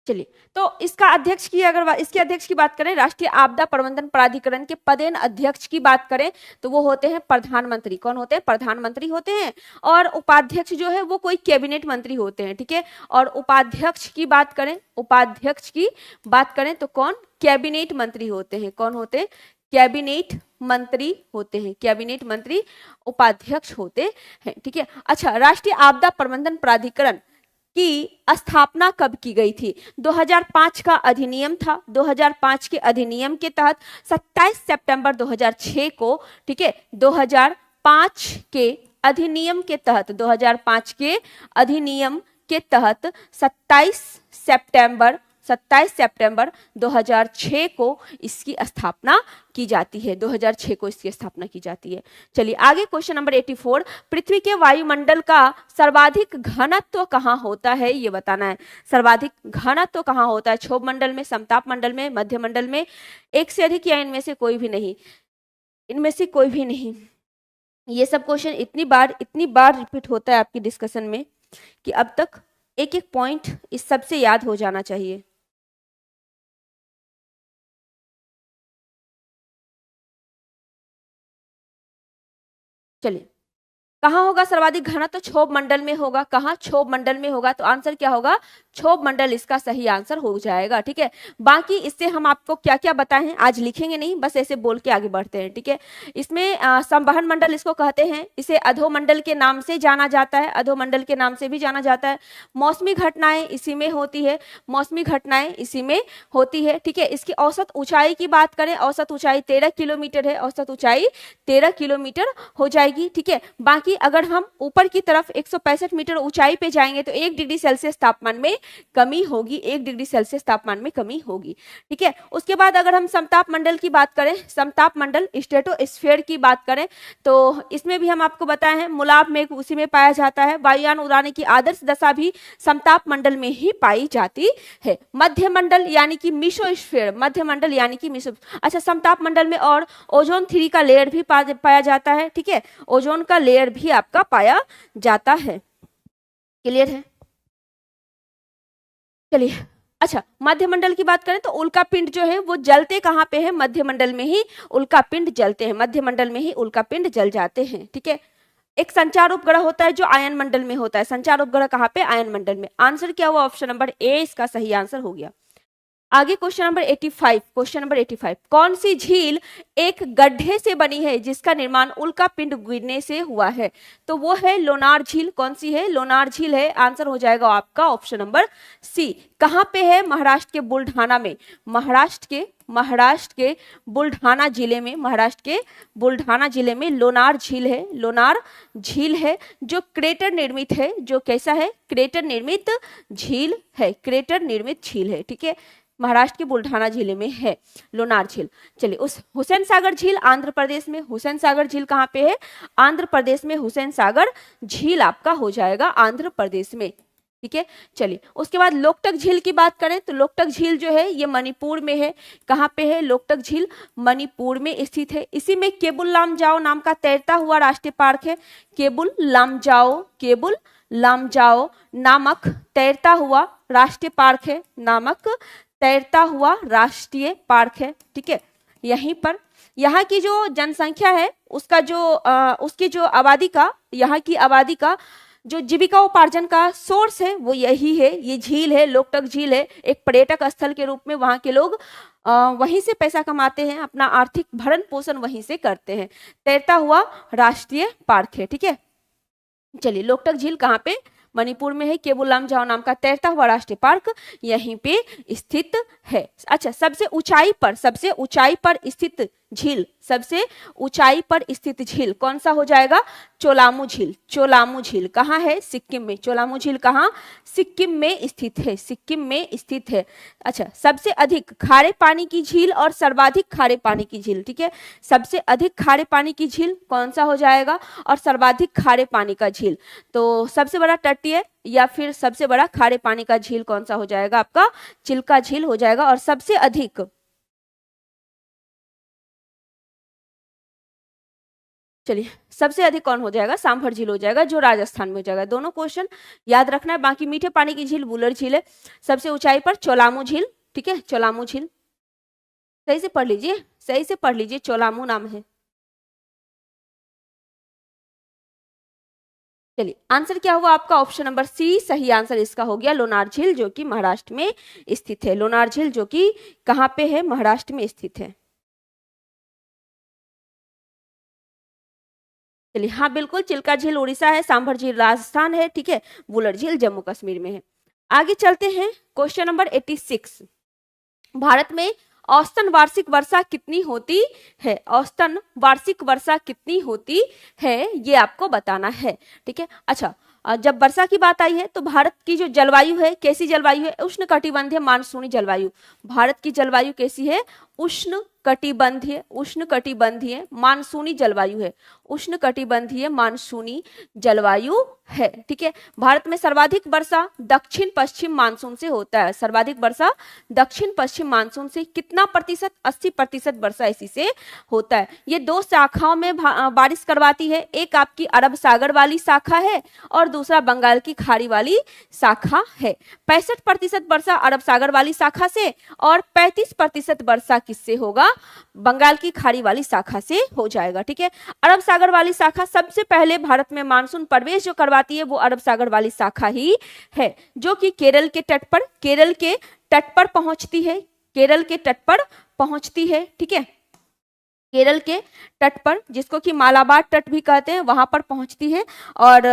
चलिए तो इसका अध्यक्ष की अगर इसके अध्यक्ष की बात करें, राष्ट्रीय आपदा प्रबंधन प्राधिकरण के पदेन अध्यक्ष की बात करें तो वो होते हैं प्रधानमंत्री। कौन होते हैं? प्रधानमंत्री होते हैं। और उपाध्यक्ष जो है वो कोई कैबिनेट मंत्री होते हैं, ठीक है। और उपाध्यक्ष की बात करें, उपाध्यक्ष की बात करें तो कौन? कैबिनेट मंत्री होते हैं। कौन होते हैं? कैबिनेट मंत्री होते हैं, कैबिनेट मंत्री उपाध्यक्ष होते हैं, ठीक है। अच्छा, राष्ट्रीय आपदा प्रबंधन प्राधिकरण की स्थापना कब की गई थी? 2005 का अधिनियम था, 2005 के अधिनियम के तहत 27 सितंबर 2006 को, ठीक है, 2005 के अधिनियम के तहत, 2005 के अधिनियम के तहत 27 सितंबर 2006 को इसकी स्थापना की जाती है, 2006 को इसकी स्थापना की जाती है। चलिए आगे क्वेश्चन नंबर 84, पृथ्वी के वायुमंडल का सर्वाधिक घनत्व कहाँ होता है? ये बताना है। सर्वाधिक घनत्व कहाँ होता है? क्षोभ मंडल में, समताप मंडल में, मध्य मंडल में, एक से अधिक या इनमें से कोई भी नहीं? इनमें से कोई भी नहीं। ये सब क्वेश्चन इतनी बार रिपीट होता है आपकी डिस्कशन में कि अब तक एक एक पॉइंट इस सबसे याद हो जाना चाहिए। चलिए, कहाँ होगा सर्वाधिक घनत्व? तो क्षोभ मंडल में होगा। कहाँ? क्षोभ मंडल में होगा। तो आंसर क्या होगा? क्षोभ मंडल इसका सही आंसर हो जाएगा, ठीक है। बाकी इससे हम आपको क्या क्या बताए हैं आज लिखेंगे नहीं, बस ऐसे बोल के आगे बढ़ते हैं, ठीक है। इसमें संवहन मंडल इसको कहते हैं, इसे अधोमंडल के नाम से जाना जाता है, अधोमंडल के नाम से भी जाना जाता है। मौसमी घटनाएं इसी में होती है, मौसमी घटनाएं इसी में होती है, ठीक है। इसकी औसत ऊंचाई की बात करें, औसत ऊंचाई 13 किलोमीटर है, औसत ऊंचाई 13 किलोमीटर हो जाएगी, ठीक है। बाकी अगर हम ऊपर की तरफ 165 मीटर ऊंचाई पे जाएंगे तो 1 डिग्री सेल्सियस तापमान में कमी होगी, 1 डिग्री सेल्सियस तापमान में कमी होगी। ठीक है, उसके बाद अगर हम समताप मंडल की बात करें, समताप मंडल स्ट्रेटोस्फीयर की बात करें तो इसमें भी हम आपको बताए हैं मुलाव मेघ उसी में पाया जाता है। वायुयान उड़ाने की आदर्श दशा भी समताप मंडल में ही पाई जाती है। मध्य मंडल यानी कि मेसोस्फीयर, मध्य मंडल यानी कि मेसो, अच्छा समताप मंडल में और ओजोन 3 का लेयर भी पाया जाता है। ठीक है, ओजोन का लेयर भी आपका पाया जाता है। क्लियर है? चलिए, अच्छा मध्य मंडल की बात करें तो उल्का पिंड जो है वो जलते कहाँ पे है? मध्य मंडल में ही उल्का पिंड जलते हैं, मध्य मंडल में ही उल्का पिंड जल जाते हैं। ठीक है, एक संचार उपग्रह होता है जो आयन मंडल में होता है। संचार उपग्रह कहाँ पे? आयन मंडल में। आंसर क्या हुआ? ऑप्शन नंबर ए इसका सही आंसर हो गया। आगे क्वेश्चन नंबर 85, क्वेश्चन नंबर 85, कौन सी झील एक गड्ढे से बनी है जिसका निर्माण उल्का पिंड गिरने से हुआ है? तो वो है लोनार झील। कौन सी है? लोनार झील है। आंसर हो जाएगा आपका ऑप्शन नंबर सी। कहाँ पे है? महाराष्ट्र के बुल्ढाना में, महाराष्ट्र के बुल्ढाना जिले में, महाराष्ट्र के बुल्ढाना जिले में लोनार झील है। लोनार झील है जो क्रेटर निर्मित है, जो कैसा है? क्रेटर निर्मित झील है, क्रेटर निर्मित झील है। ठीक है, महाराष्ट्र के बुल्ढाना जिले में है लोनार झील। चलिए, उस हुसैन सागर झील आंध्र प्रदेश में, हुसैन सागर झील कहाँ पे है? आंध्र प्रदेश में हुसैन सागर झील आपका हो जाएगा आंध्र प्रदेश में। ठीक है, चलिए उसके बाद लोकटक झील की बात करें तो लोकटक झील जो है ये मणिपुर में है। कहाँ पे है? लोकटक झील मणिपुर में स्थित है। इसी में केबुल लामजाओ नाम का तैरता हुआ राष्ट्रीय पार्क है। केबुल लामजाओ नामक तैरता हुआ राष्ट्रीय पार्क है, नामक तैरता हुआ राष्ट्रीय पार्क है। ठीक है, यहीं पर यहाँ की जो जनसंख्या है उसका जो उसकी जो आबादी का, यहाँ की आबादी का जो जीविका उपार्जन का सोर्स है वो यही है, ये झील है, लोकटक झील है। एक पर्यटक स्थल के रूप में वहाँ के लोग वहीं से पैसा कमाते हैं, अपना आर्थिक भरण पोषण वहीं से करते हैं। तैरता हुआ राष्ट्रीय पार्क है। ठीक है, चलिए लोकटक झील कहाँ पे? मणिपुर में है। केबुल लामजाओ नाम का तैरता हुआ राष्ट्रीय पार्क यहीं पे स्थित है। अच्छा, सबसे ऊंचाई पर स्थित झील, सबसे ऊंचाई पर स्थित झील कौन सा हो जाएगा? चोलामू झील। चोलामू झील कहाँ है? सिक्किम में। चोलामू झील कहाँ? सिक्किम में स्थित है, सिक्किम में स्थित है। अच्छा, सबसे अधिक खारे पानी की झील और सर्वाधिक खारे पानी की झील। ठीक है, सबसे अधिक खारे पानी की झील कौन सा हो जाएगा और सर्वाधिक खारे पानी का झील? तो सबसे बड़ा तटीय या फिर सबसे बड़ा खारे पानी का झील कौन सा हो जाएगा? आपका चिल्का झील हो जाएगा। और सबसे अधिक, चलिए सबसे अधिक कौन हो जाएगा? सांभर झील हो जाएगा जो राजस्थान में हो जाएगा। दोनों क्वेश्चन याद रखना है। बाकी मीठे पानी की झील वुलर झील है। सबसे ऊंचाई पर चोलामू झील। ठीक है, चोलामू झील सही से पढ़ लीजिए, सही से पढ़ लीजिए, चोलामू नाम है। चलिए आंसर क्या हुआ आपका? ऑप्शन नंबर सी सही आंसर इसका हो गया, लोनार झील जो कि महाराष्ट्र में स्थित है। लोनार झील जो कि कहाँ पे है? महाराष्ट्र में स्थित है। चलिए, हाँ बिल्कुल, चिल्का झील उड़ीसा है, सांभर झील राजस्थान है। ठीक है, वुलर झील जम्मू कश्मीर में है। आगे चलते हैं, क्वेश्चन नंबर 86, भारत में औसतन वार्षिक वर्षा कितनी होती है? औसतन वार्षिक वर्षा कितनी होती है ये आपको बताना है। ठीक है, अच्छा जब वर्षा की बात आई है तो भारत की जो जलवायु है कैसी जलवायु है? उष्ण कटिबंधीय मानसूनी जलवायु। भारत की जलवायु कैसी है? उष्ण कटिबंधीय मानसूनी जलवायु है, उष्ण कटिबंधीय मानसूनी जलवायु है। ठीक है, भारत में सर्वाधिक वर्षा दक्षिण पश्चिम मानसून से होता है। सर्वाधिक वर्षा दक्षिण पश्चिम मानसून से कितना प्रतिशत? 80% वर्षा इसी से होता है। ये दो शाखाओं में बारिश करवाती है, एक आपकी अरब सागर वाली शाखा है और दूसरा बंगाल की खाड़ी वाली शाखा है। 65% वर्षा अरब सागर वाली शाखा से और 35% वर्षा किससे होगा? बंगाल की खाड़ी वाली शाखा से हो जाएगा। ठीक है, अरब सागर वाली शाखा सबसे पहले भारत में मानसून प्रवेश जो करवाती है वो अरब सागर वाली शाखा ही है, जो कि केरल के तट पर पहुंचती है, केरल के तट पर पहुंचती है। ठीक है, केरल के तट पर, जिसको कि मालाबार तट भी कहते हैं, वहां पर पहुंचती है। और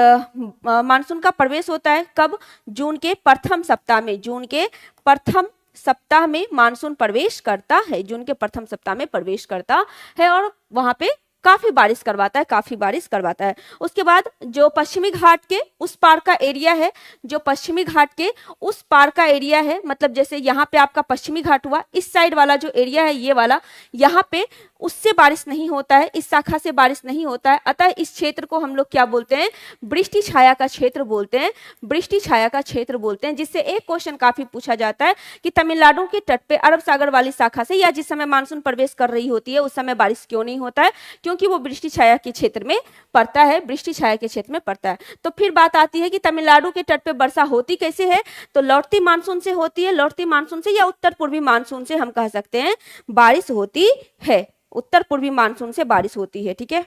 मानसून का प्रवेश होता है कब? जून के प्रथम सप्ताह में, जून के प्रथम सप्ताह में मानसून प्रवेश करता है, जून के प्रथम सप्ताह में प्रवेश करता है और वहां पे काफी बारिश करवाता है, काफी बारिश करवाता है। उसके बाद जो पश्चिमी घाट के उस पार का एरिया है, जो पश्चिमी घाट के उस पार का एरिया है, मतलब जैसे यहाँ पे आपका पश्चिमी घाट हुआ, इस साइड वाला जो एरिया है ये वाला, यहाँ पे उससे बारिश नहीं होता है, इस शाखा से बारिश नहीं होता है। अतः इस क्षेत्र को हम लोग क्या बोलते हैं, वृष्टि छाया का क्षेत्र बोलते हैं, वृष्टि छाया का क्षेत्र बोलते हैं। जिससे एक क्वेश्चन काफी पूछा जाता है कि तमिलनाडु के तट पे अरब सागर वाली शाखा से या जिस समय मानसून प्रवेश कर रही होती है उस समय बारिश क्यों नहीं होता है, क्योंकि वो वृष्टि छाया के क्षेत्र में पड़ता है, वृष्टि छाया के क्षेत्र में पड़ता है। तो फिर बात आती है कि तमिलनाडु के तट पे वर्षा होती कैसे है, तो लौटती मानसून से होती है, लौटती मानसून से या उत्तर पूर्वी मानसून से हम कह सकते हैं बारिश होती है, उत्तर पूर्वी मानसून से बारिश होती है। ठीक है,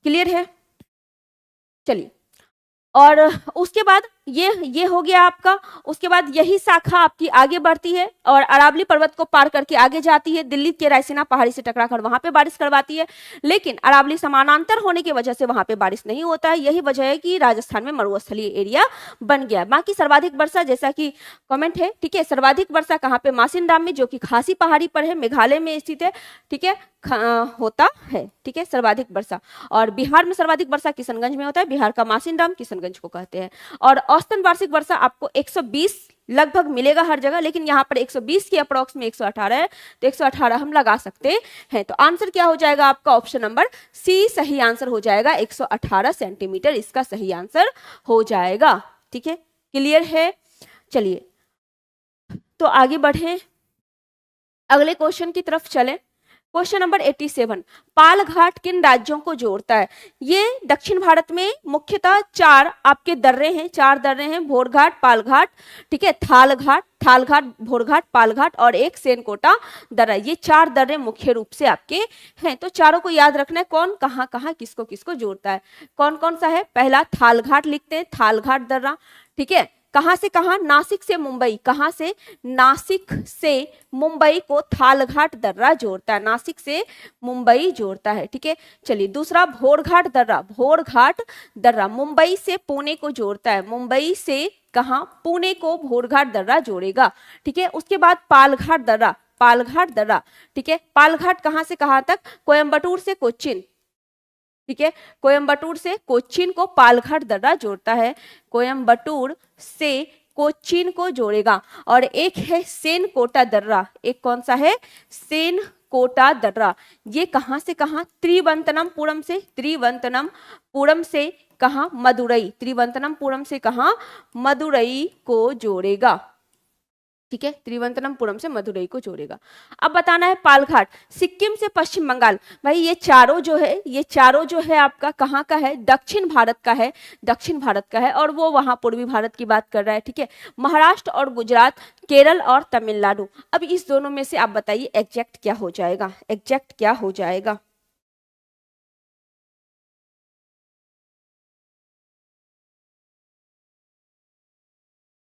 क्लियर है। चलिए, और उसके बाद ये हो गया आपका। उसके बाद यही शाखा आपकी आगे बढ़ती है और अरावली पर्वत को पार करके आगे जाती है, दिल्ली के रायसीना पहाड़ी से टकराकर वहां पे बारिश करवाती है। लेकिन अरावली समानांतर होने की वजह से वहां पे बारिश नहीं होता है। यही वजह है कि राजस्थान में मरुस्थलीय एरिया बन गया। बाकी सर्वाधिक वर्षा, जैसा कि कमेंट है, ठीक है, सर्वाधिक वर्षा कहाँ पे, मासिनराम में, जो कि खासी पहाड़ी पर है, मेघालय में स्थित है। ठीक है, होता है। ठीक है, सर्वाधिक वर्षा। और बिहार में सर्वाधिक वर्षा किशनगंज में होता है, बिहार का मासिनराम किशनगंज को कहते हैं। और औसतन वार्षिक वर्षा आपको 120 लगभग मिलेगा हर जगह, लेकिन यहाँ पर 120 के अप्रोक्स में 118 है, तो 118 हम लगा सकते हैं। तो आंसर क्या हो जाएगा आपका, ऑप्शन नंबर सी सही आंसर हो जाएगा, 118 सेंटीमीटर इसका सही आंसर हो जाएगा। ठीक है, क्लियर है। चलिए, तो आगे बढ़े, अगले क्वेश्चन की तरफ चलें। क्वेश्चन नंबर 87, पाल घाट किन राज्यों को जोड़ता है। ये दक्षिण भारत में मुख्यतः 4 आपके दर्रे हैं, 4 दर्रे हैं, भोरघाट, पालघाट, ठीक है, थालघाट, भोरघाट, पालघाट और एक सेनकोटा दर्रा। ये 4 दर्रे मुख्य रूप से आपके हैं। तो चारों को याद रखना है, कौन कहाँ कहाँ किसको किसको जोड़ता है। कौन कौन सा है, पहला थालघाट लिखते हैं, थालघाट दर्रा। ठीक है, कहां से कहां, नासिक से मुंबई, कहां से, नासिक से मुंबई को थालघाट दर्रा जोड़ता है, नासिक से मुंबई जोड़ता है। ठीक है, चलिए दूसरा भोरघाट दर्रा, भोरघाट दर्रा मुंबई से पुणे को जोड़ता है, मुंबई से कहां, पुणे को भोरघाट दर्रा जोड़ेगा। ठीक है, उसके बाद पालघाट दर्रा, पालघाट दर्रा, ठीक है, पालघाट कहां से कहां तक, कोयम्बटूर से कोच्चिन, ठीक है, कोयम्बटूर से कोच्चिन को पालघाट दर्रा जोड़ता है, कोयम्बटूर से कोच्चिन को जोड़ेगा। और एक है सेनकोटा दर्रा, एक कौन सा है, सेनकोटा दर्रा, ये कहां से कहां, त्रिवंतनमपुरम से, त्रिवंतनमपुरम से कहां, मदुरई, त्रिवंतनमपुरम से कहां, मदुरई को जोड़ेगा। ठीक है, त्रिवंतनमपुरम से मदुरई को जोड़ेगा। अब बताना है पालघाट, सिक्किम से पश्चिम बंगाल। भाई ये चारों जो है, ये चारों जो है आपका कहाँ का है, दक्षिण भारत का है, दक्षिण भारत का है, और वो वहां पूर्वी भारत की बात कर रहा है। ठीक है, महाराष्ट्र और गुजरात, केरल और तमिलनाडु। अब इस दोनों में से आप बताइए एग्जैक्ट क्या हो जाएगा, एग्जैक्ट क्या हो जाएगा।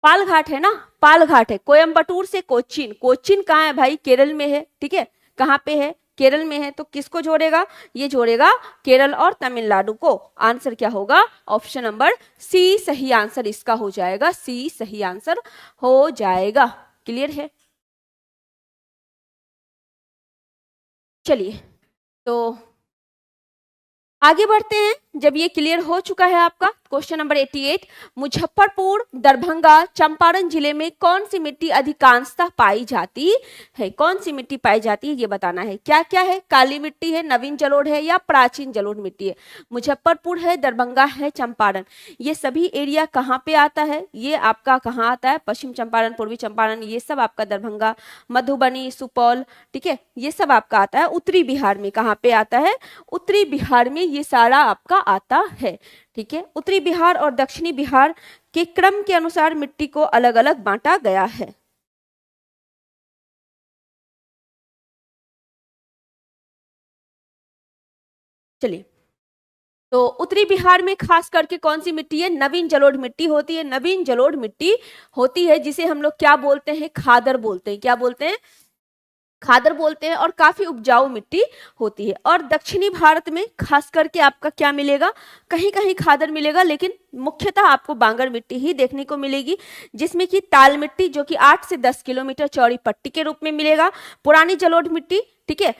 पालघाट है ना, पालघाट है, कोयम्बटूर से कोच्चिन, कोच्चिन कहाँ है भाई, केरल में है। ठीक है, कहाँ पे है, केरल में है, तो किसको जोड़ेगा, ये जोड़ेगा केरल और तमिलनाडु को। आंसर क्या होगा, ऑप्शन नंबर सी सही आंसर इसका हो जाएगा, सी सही आंसर हो जाएगा। क्लियर है। चलिए, तो आगे बढ़ते हैं। जब ये क्लियर हो चुका है आपका, क्वेश्चन नंबर 88, मुजफ्फरपुर, दरभंगा, चंपारण जिले में कौन सी मिट्टी अधिकांशतः पाई जाती है, कौन सी मिट्टी पाई जाती है ये बताना है। क्या क्या है, काली मिट्टी है, नवीन जलोढ़ है या प्राचीन जलोढ़ मिट्टी है। मुजफ्फरपुर है, दरभंगा है, चंपारण, ये सभी एरिया कहाँ पे आता है, ये आपका कहाँ आता है, पश्चिम चंपारण, पूर्वी चंपारण, ये सब आपका दरभंगा, मधुबनी, सुपौल, ठीक है, ये सब आपका आता है उत्तरी बिहार में। कहाँ पे आता है, उत्तरी बिहार में ये सारा आपका आता है। ठीक है, उत्तरी बिहार और दक्षिणी बिहार के क्रम के अनुसार मिट्टी को अलग अलग बांटा गया है। चलिए, तो उत्तरी बिहार में खास करके कौन सी मिट्टी है, नवीन जलोढ़ मिट्टी होती है, नवीन जलोढ़ मिट्टी होती है, जिसे हम लोग क्या बोलते हैं, खादर बोलते हैं। क्या बोलते हैं, खादर बोलते हैं, और काफी उपजाऊ मिट्टी होती है। और दक्षिणी भारत में खास करके आपका क्या मिलेगा, कहीं कहीं खादर मिलेगा, लेकिन मुख्यतः आपको बांगर मिट्टी ही देखने को मिलेगी, जिसमें कि ताल मिट्टी जो कि 8 से 10 किलोमीटर चौड़ी पट्टी के रूप में मिलेगा, पुरानी जलोढ़ मिट्टी, ठीक है,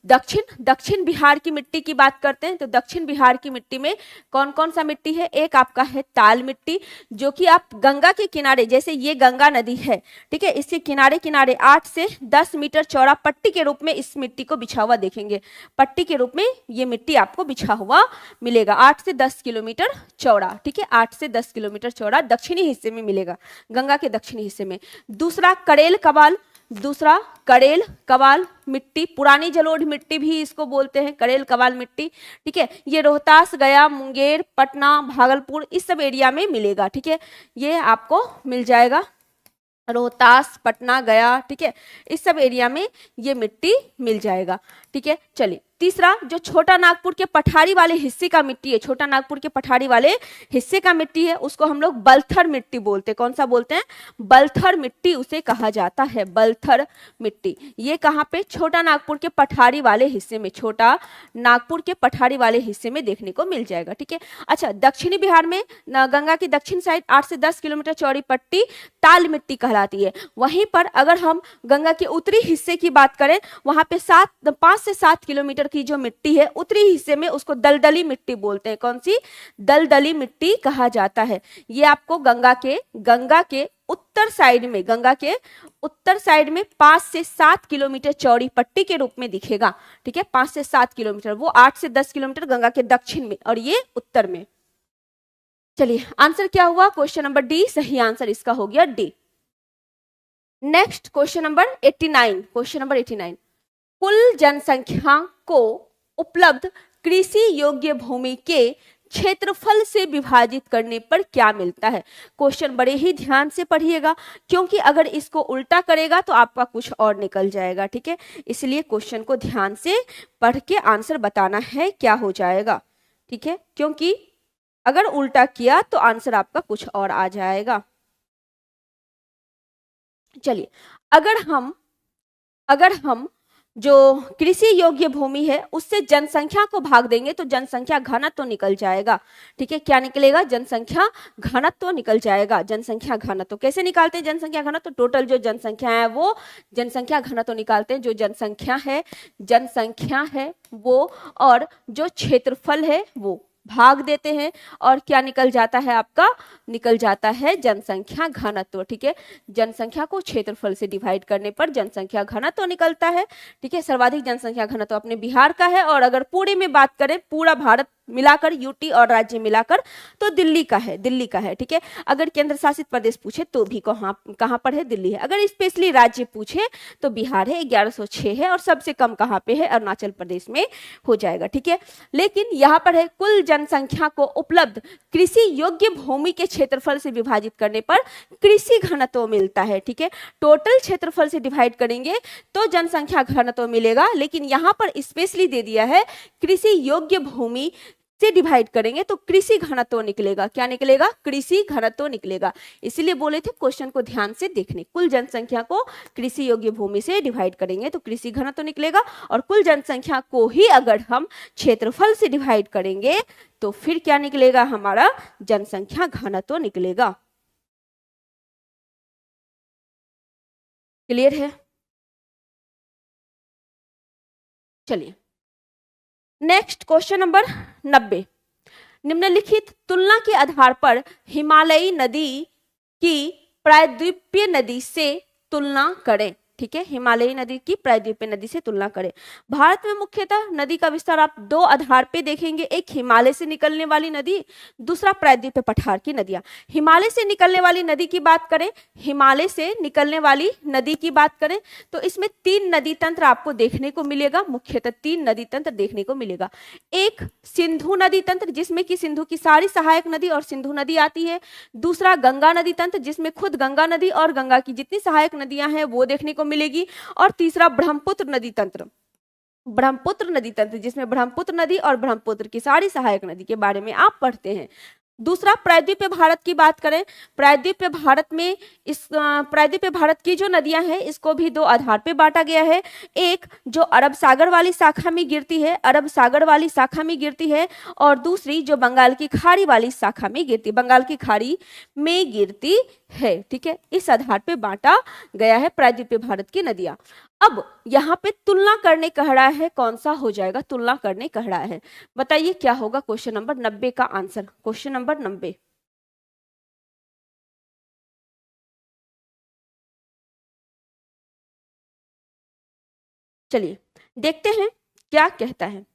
दक्षिण दक्षिण बिहार की मिट्टी की बात करते हैं तो दक्षिण बिहार की मिट्टी में कौन कौन सा मिट्टी है? एक आपका है ताल मिट्टी, जो कि आप गंगा के किनारे, जैसे ये गंगा नदी है, ठीक है, इसके किनारे किनारे 8 से 10 मीटर चौड़ा पट्टी के रूप में इस मिट्टी को बिछा हुआ देखेंगे। पट्टी के रूप में ये मिट्टी आपको बिछा हुआ मिलेगा, 8 से 10 किलोमीटर चौड़ा, ठीक है, 8 से 10 किलोमीटर चौड़ा दक्षिणी हिस्से में मिलेगा, गंगा के दक्षिणी हिस्से में। दूसरा करेल कबाल, दूसरा करेल कबाल मिट्टी, पुरानी जलोढ़ मिट्टी भी इसको बोलते हैं, करेल कबाल मिट्टी, ठीक है, ये रोहतास, गया, मुंगेर, पटना, भागलपुर इस सब एरिया में मिलेगा, ठीक है, ये आपको मिल जाएगा, रोहतास, पटना, गया, ठीक है, इस सब एरिया में ये मिट्टी मिल जाएगा, ठीक है। चलिए तीसरा, जो छोटा नागपुर के पठारी वाले हिस्से का मिट्टी है, छोटा नागपुर के पठारी वाले हिस्से का मिट्टी है, उसको हम लोग बलथर मिट्टी बोलते हैं। कौन सा बोलते हैं? बलथर मिट्टी उसे कहा जाता है, बलथर मिट्टी। ये कहाँ पे? छोटा नागपुर के पठारी वाले हिस्से में, छोटा नागपुर के पठारी वाले हिस्से में देखने को मिल जाएगा, ठीक है। अच्छा, दक्षिणी बिहार में गंगा की दक्षिण साइड 8 से 10 किलोमीटर चौड़ी पट्टी ताल मिट्टी कहलाती है। वहीं पर अगर हम गंगा के उत्तरी हिस्से की बात करें, वहां पे 5 से 7 किलोमीटर की जो मिट्टी है उत्तरी हिस्से में, उसको दलदली मिट्टी बोलते हैं। कौन सी? दलदली मिट्टी कहा जाता है। ये आपको गंगा के उत्तर साइड में, गंगा के उत्तर साइड में 5 से 7 किलोमीटर चौड़ी पट्टी के रूप में दिखेगा, ठीक है, 5 से 7 किलोमीटर, वो 8 से 10 किलोमीटर गंगा के दक्षिण में और ये उत्तर में। चलिए आंसर क्या हुआ? क्वेश्चन नंबर डी सही आंसर इसका हो गया D. Next question number 89, question number 89, कुल जनसंख्या को उपलब्ध कृषि योग्य भूमि के क्षेत्रफल से विभाजित करने पर क्या मिलता है? क्वेश्चन बड़े ही ध्यान से पढ़िएगा, क्योंकि अगर इसको उल्टा करेगा तो आपका कुछ और निकल जाएगा, ठीक है, इसलिए क्वेश्चन को ध्यान से पढ़ के आंसर बताना है क्या हो जाएगा, ठीक है, क्योंकि अगर उल्टा किया तो आंसर आपका कुछ और आ जाएगा। चलिए, अगर हम जो कृषि योग्य भूमि है उससे जनसंख्या को भाग देंगे तो जनसंख्या घनत्व तो निकल जाएगा, ठीक है, क्या निकलेगा? जनसंख्या घनत्व तो निकल जाएगा। जनसंख्या घनत्व तो कैसे निकालते हैं? जनसंख्या घनत्व तो टोटल जो जनसंख्या है वो जनसंख्या घनत्व तो निकालते हैं, जो जनसंख्या है वो और जो क्षेत्रफल है वो भाग देते हैं और क्या निकल जाता है? आपका निकल जाता है जनसंख्या घनत्व, ठीक है, जनसंख्या को क्षेत्रफल से डिवाइड करने पर जनसंख्या घनत्व निकलता है, ठीक है। सर्वाधिक जनसंख्या घनत्व अपने बिहार का है, और अगर पूरे में बात करें, पूरा भारत मिलाकर, यूटी और राज्य मिलाकर, तो दिल्ली का है, ठीक है। अगर केंद्र शासित प्रदेश पूछे तो भी कहाँ पर है? दिल्ली है। अगर स्पेशली राज्य पूछे तो बिहार है, 1106 है, और सबसे कम कहाँ पे है? अरुणाचल प्रदेश में हो जाएगा, ठीक है। लेकिन यहाँ पर है कुल जनसंख्या को उपलब्ध कृषि योग्य भूमि के क्षेत्रफल से विभाजित करने पर कृषि घनत्व मिलता है, ठीक है। टोटल क्षेत्रफल से डिवाइड करेंगे तो जनसंख्या घनत्व मिलेगा, लेकिन यहाँ पर स्पेशली दे दिया है कृषि योग्य भूमि से डिवाइड करेंगे तो कृषि घनत्व निकलेगा। क्या निकलेगा? कृषि घनत्व निकलेगा। इसीलिए बोले थे क्वेश्चन को ध्यान से देखने, कुल जनसंख्या को कृषि योग्य भूमि से डिवाइड करेंगे तो कृषि घनत्व निकलेगा, और कुल जनसंख्या को ही अगर हम क्षेत्रफल से डिवाइड करेंगे तो फिर क्या निकलेगा? हमारा जनसंख्या घनत्व निकलेगा। क्लियर है? चलिए नेक्स्ट क्वेश्चन नंबर 90, निम्नलिखित तुलना के आधार पर हिमालयी नदी की प्रायद्वीपीय नदी से तुलना करें, ठीक है, हिमालयी नदी की प्रायद्वीपीय नदी से तुलना करें। भारत में मुख्यतः नदी का विस्तार आप दो आधार पे देखेंगे, एक हिमालय से निकलने वाली नदी, दूसरा प्रायद्वीपीय पठार की नदियां। हिमालय से निकलने वाली नदी की बात करें, हिमालय से निकलने वाली नदी की बात करें तो इसमें 3 नदी तंत्र आपको देखने को मिलेगा, मुख्यतः 3 नदी तंत्र देखने को मिलेगा। एक सिंधु नदी तंत्र, जिसमें कि सिंधु की सारी सहायक नदी और सिंधु नदी आती है। दूसरा गंगा नदी तंत्र, जिसमें खुद गंगा नदी और गंगा की जितनी सहायक नदियां हैं वो देखने को मिलेगी। और तीसरा ब्रह्मपुत्र नदी तंत्र, जिसमें ब्रह्मपुत्र नदी और ब्रह्मपुत्र की सारी सहायक नदी के बारे में आप पढ़ते हैं। दूसरा प्रायद्वीपीय भारत की बात करें, प्रायद्वीपीय भारत में प्रायद्वीपीय भारत की जो नदियां हैं इसको भी 2 आधार पे बांटा गया है। एक जो अरब सागर वाली शाखा में गिरती है, और दूसरी जो बंगाल की खाड़ी वाली शाखा में गिरती है, ठीक है। इस आधार पे बांटा गया है प्रायद्वीपीय भारत की नदियां। अब यहाँ पे तुलना करने कह रहा है, कौन सा हो जाएगा, तुलना करने कह रहा है, बताइए क्या होगा क्वेश्चन नंबर 90 का आंसर, क्वेश्चन नंबर 90। चलिए देखते हैं क्या कहता है।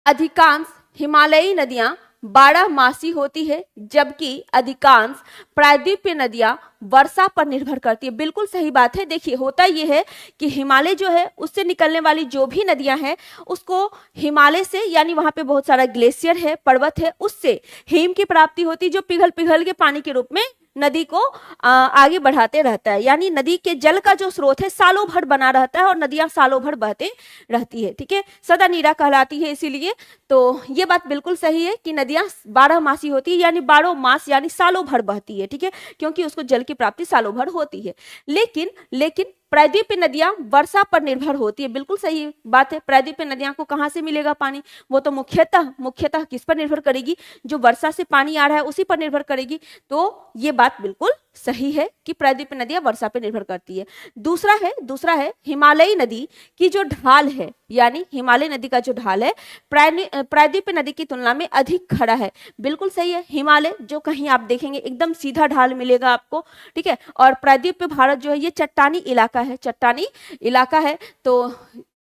अधिकांश हिमालयी नदियां 12 मासी होती है, जबकि अधिकांश प्रायद्वीपीय नदियां वर्षा पर निर्भर करती है। बिल्कुल सही बात है। देखिए होता यह है कि हिमालय जो है उससे निकलने वाली जो भी नदियां हैं उसको हिमालय से, यानी वहां पे बहुत सारा ग्लेशियर है, पर्वत है, उससे हिम की प्राप्ति होती, जो पिघल पिघल के पानी के रूप में नदी को आगे बढ़ाते रहता है। यानी नदी के जल का जो स्रोत है सालों भर बना रहता है और नदियां सालों भर बहते रहती है, ठीक है, सदा नीरा कहलाती है। इसीलिए तो ये बात बिल्कुल सही है कि नदियां 12 मासी होती है, यानी 12 मास यानी सालों भर बहती है, ठीक है, क्योंकि उसको जल की प्राप्ति सालों भर होती है। लेकिन प्रायद्वीपीय नदियां वर्षा पर निर्भर होती है। बिल्कुल सही बात है। प्रायद्वीपीय नदियां को कहां से मिलेगा पानी, वो तो मुख्यतः किस पर निर्भर करेगी, जो वर्षा से पानी आ रहा है उसी पर निर्भर करेगी। तो ये बात बिल्कुल सही है कि प्रायद्वीपीय नदियां वर्षा पर निर्भर करती है। दूसरा है हिमालयी नदी की जो ढाल है, यानी हिमालय नदी का जो ढाल है प्रायद्वीपीय नदी की तुलना में अधिक खड़ा है। बिल्कुल सही है। हिमालय जो कहीं आप देखेंगे एकदम सीधा ढाल मिलेगा आपको, ठीक है, और प्रायद्वीपीय भारत जो है ये चट्टानी इलाका है। तो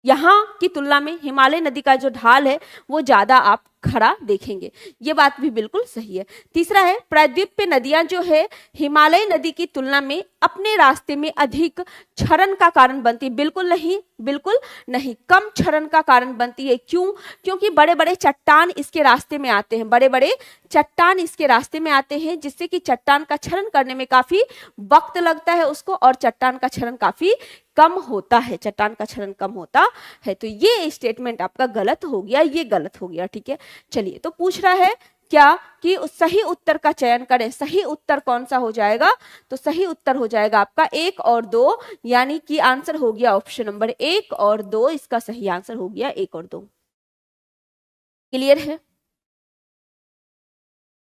यहाँ की तुलना में हिमालय नदी का जो ढाल है वो ज्यादा आप खड़ा देखेंगे। ये बात भी बिल्कुल सही है। तीसरा है प्रायद्वीपीय नदियां जो है हिमालय नदी की तुलना में अपने रास्ते में अधिक क्षरण का कारण बनती है। बिल्कुल नहीं, कम क्षरण का कारण बनती है। क्यों? क्योंकि बड़े बड़े चट्टान इसके रास्ते में आते हैं, जिससे कि चट्टान का क्षरण करने में काफी वक्त लगता है उसको, और चट्टान का क्षरण काफी कम होता है। तो ये स्टेटमेंट आपका गलत हो गया, ठीक है। चलिए, तो पूछ रहा है क्या कि उस सही उत्तर का चयन करें। सही उत्तर कौन सा हो जाएगा? तो सही उत्तर हो जाएगा आपका 1 और 2, यानी कि आंसर हो गया ऑप्शन नंबर 1 और 2। इसका सही आंसर हो गया 1 और 2। क्लियर है?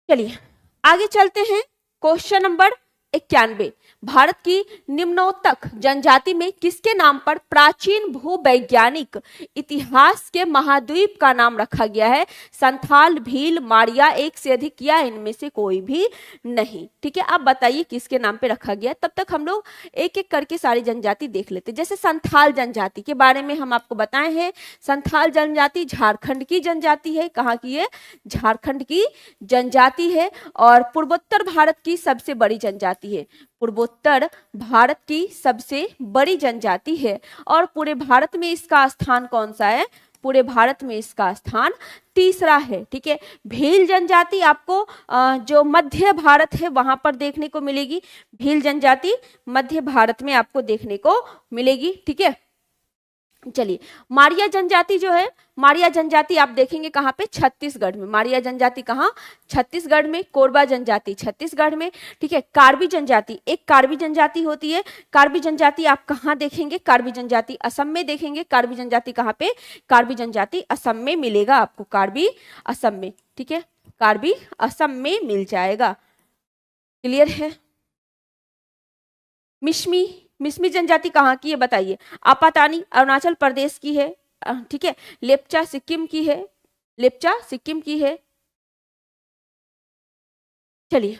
चलिए आगे चलते हैं। Question number 91। भारत की निम्नोत्तक जनजाति में किसके नाम पर प्राचीन भूवैज्ञानिक इतिहास के महाद्वीप का नाम रखा गया है? संथाल, भील, मारिया, एक से अधिक, या इनमें से कोई भी नहीं। ठीक है, आप बताइए किसके नाम पे रखा गया। तब तक हम लोग एक एक करके सारी जनजाति देख लेते। जैसे संथाल जनजाति के बारे में हम आपको बताए हैं। संथाल जनजाति झारखंड की जनजाति है। कहाँ की है? झारखंड की जनजाति है और पूर्वोत्तर भारत की सबसे बड़ी जनजाति है। पूर्वोत्तर भारत की सबसे बड़ी जनजाति है और पूरे भारत में इसका स्थान कौन सा है? पूरे भारत में इसका स्थान तीसरा है। ठीक है, भील जनजाति आपको जो मध्य भारत है वहां पर देखने को मिलेगी। भील जनजाति मध्य भारत में आपको देखने को मिलेगी। ठीक है, चलिए मारिया जनजाति जो है, मारिया जनजाति आप देखेंगे कहाँ पे? छत्तीसगढ़ में। मारिया जनजाति कहाँ? छत्तीसगढ़ में। कोरबा जनजाति छत्तीसगढ़ में। ठीक है, कार्बी जनजाति, एक कार्बी जनजाति होती है। कार्बी जनजाति आप कहाँ देखेंगे? कार्बी जनजाति असम में देखेंगे। कार्बी जनजाति कहाँ पे? कार्बी जनजाति असम में मिलेगा आपको। कार्बी असम में, ठीक है, कार्बी असम में मिल जाएगा। क्लियर है? मिश्मी जनजाति कहाँ की है बताइए? आपातानी अरुणाचल प्रदेश की है। ठीक है, लेप्चा सिक्किम की है। लेप्चा सिक्किम की है। चलिए,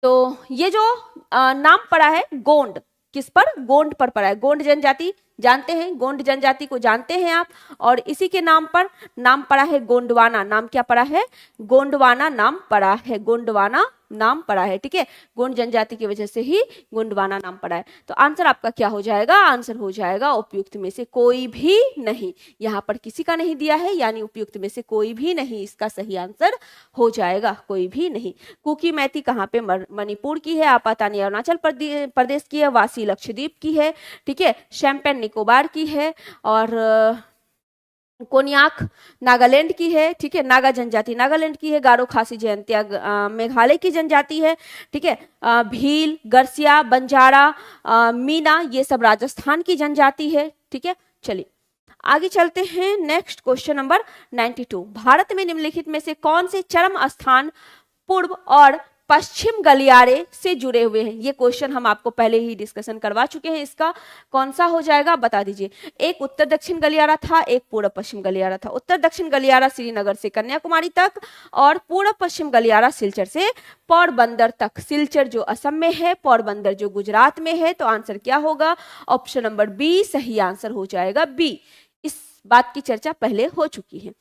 तो ये जो नाम पड़ा है गोंड, किस पर? गोंड पर पड़ा है। गोंड जनजाति जानते हैं, गोंड जनजाति को जानते हैं आप, और इसी के नाम पर नाम पड़ा है गोंडवाना। नाम क्या पड़ा है? गोंडवाना नाम पड़ा है। गोंडवाना नाम पड़ा है। ठीक है, गोंड जनजाति की वजह से ही गोंडवाना नाम पड़ा है। तो आंसर आपका क्या हो जाएगा? आंसर हो जाएगा उपयुक्त में से कोई भी नहीं। यहाँ पर किसी का नहीं दिया है, यानी उपयुक्त में से कोई भी नहीं इसका सही आंसर हो जाएगा, कोई भी नहीं। कुकी मैती कहाँ पे? मणिपुर की है। आपातानी अरुणाचल प्रदेश की है। वासी लक्षद्वीप की है। ठीक है, शैम्पेन निकोबार की है, और कोनियाक नागालैंड की है। ठीक है, नागा जनजाति नागालैंड की है। गारो खासी जयंतिया मेघालय की जनजाति है। ठीक है, भील, गरसिया, बंजारा, मीना, ये सब राजस्थान की जनजाति है। ठीक है, चलिए आगे चलते हैं। Next question number 92। भारत में निम्नलिखित में से कौन से चरम स्थान पूर्व और पश्चिम गलियारे से जुड़े हुए हैं? ये क्वेश्चन हम आपको पहले ही डिस्कशन करवा चुके हैं। इसका कौन सा हो जाएगा बता दीजिए। एक उत्तर दक्षिण गलियारा था, एक पूर्व पश्चिम गलियारा था। उत्तर दक्षिण गलियारा श्रीनगर से कन्याकुमारी तक और पूर्व पश्चिम गलियारा सिलचर से पोरबंदर तक। सिलचर जो असम में है, पोरबंदर जो गुजरात में है। तो आंसर क्या होगा? ऑप्शन नंबर बी सही आंसर हो जाएगा, बी। इस बात की चर्चा पहले हो चुकी है।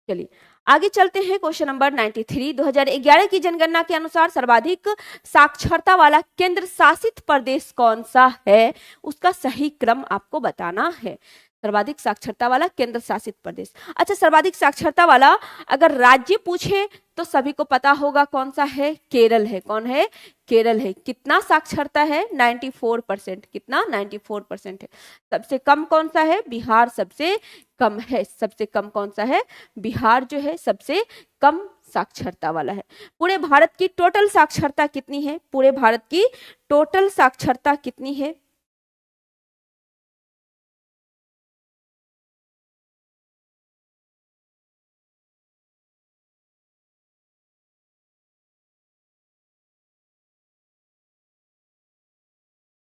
चलिए आगे चलते हैं। क्वेश्चन नंबर 93, 2011 की जनगणना के अनुसार सर्वाधिक साक्षरता वाला केंद्र शासित प्रदेश कौन सा है? उसका सही क्रम आपको बताना है। सर्वाधिक साक्षरता वाला केंद्र शासित प्रदेश। अच्छा, सर्वाधिक साक्षरता वाला अगर राज्य पूछे तो सभी को पता होगा कौन सा है? केरल है। कौन है? केरल है। कितना साक्षरता है? 94%। कितना? 94% है। सबसे कम कौन सा है? बिहार सबसे कम है। सबसे कम कौन सा है? बिहार जो है सबसे कम साक्षरता वाला है। पूरे भारत की टोटल साक्षरता कितनी है? पूरे भारत की टोटल साक्षरता कितनी है?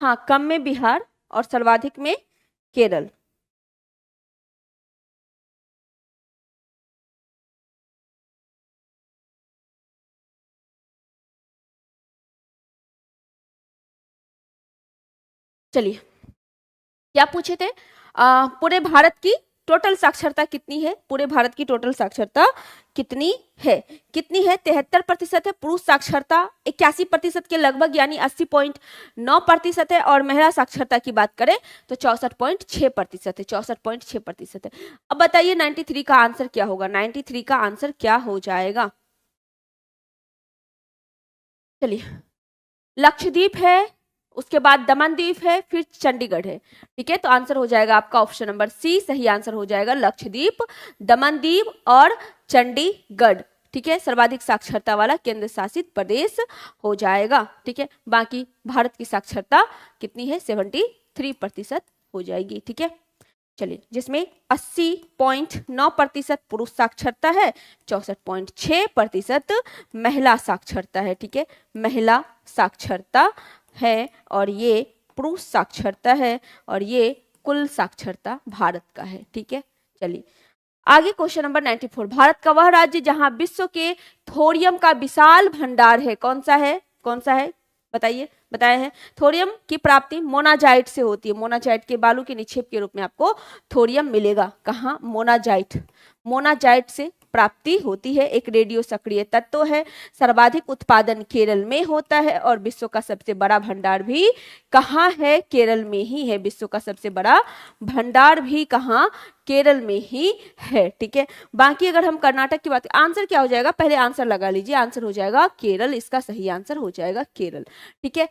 हाँ, कम में बिहार और सर्वाधिक में केरल। चलिए क्या पूछे थे? पूरे भारत की टोटल साक्षरता कितनी है? पूरे भारत की टोटल साक्षरता कितनी है? कितनी है? 73% है। पुरुष साक्षरता 81% के लगभग यानी 80.9% है। और महिला साक्षरता की बात करें तो 64.6% है। 64.6% है। अब बताइए 93 का आंसर क्या होगा? 93 का आंसर क्या हो जाएगा? चलिए, लक्षद्वीप है, उसके बाद दमन द्वीप है, फिर चंडीगढ़ है। ठीक है, तो आंसर हो जाएगा आपका ऑप्शन नंबर सी सही आंसर हो जाएगा। लक्षद्वीप, दमन द्वीप और चंडीगढ़। ठीक है, सर्वाधिक साक्षरता वाला केंद्र शासित प्रदेश हो जाएगा। ठीक है, बाकी भारत की साक्षरता कितनी है? 73% हो जाएगी। ठीक है, चलिए, जिसमें 80.9% पुरुष साक्षरता है, 64.6% महिला साक्षरता है। ठीक है, महिला साक्षरता है और ये पुरुष साक्षरता है और ये कुल साक्षरता भारत का है। ठीक है, चलिए आगे क्वेश्चन नंबर 94, भारत का वह राज्य जहां विश्व के थोरियम का विशाल भंडार है कौन सा है? कौन सा है बताइए? बताया है थोरियम की प्राप्ति मोनाजाइट से होती है। मोनाजाइट के बालू के निक्षेप के रूप में आपको थोरियम मिलेगा। कहाँ? मोनाजाइट। मोनाजाइट से प्राप्ति होती है। एक रेडियो सक्रिय तत्व है। सर्वाधिक उत्पादन केरल में होता है और विश्व का सबसे बड़ा भंडार भी कहाँ है? केरल में ही है। विश्व का सबसे बड़ा भंडार भी कहाँ? केरल में ही है। ठीक है, बाकी अगर हम कर्नाटक की बात, आंसर क्या हो जाएगा? पहले आंसर लगा लीजिए। आंसर हो जाएगा केरल। इसका सही आंसर हो जाएगा केरल। ठीक है,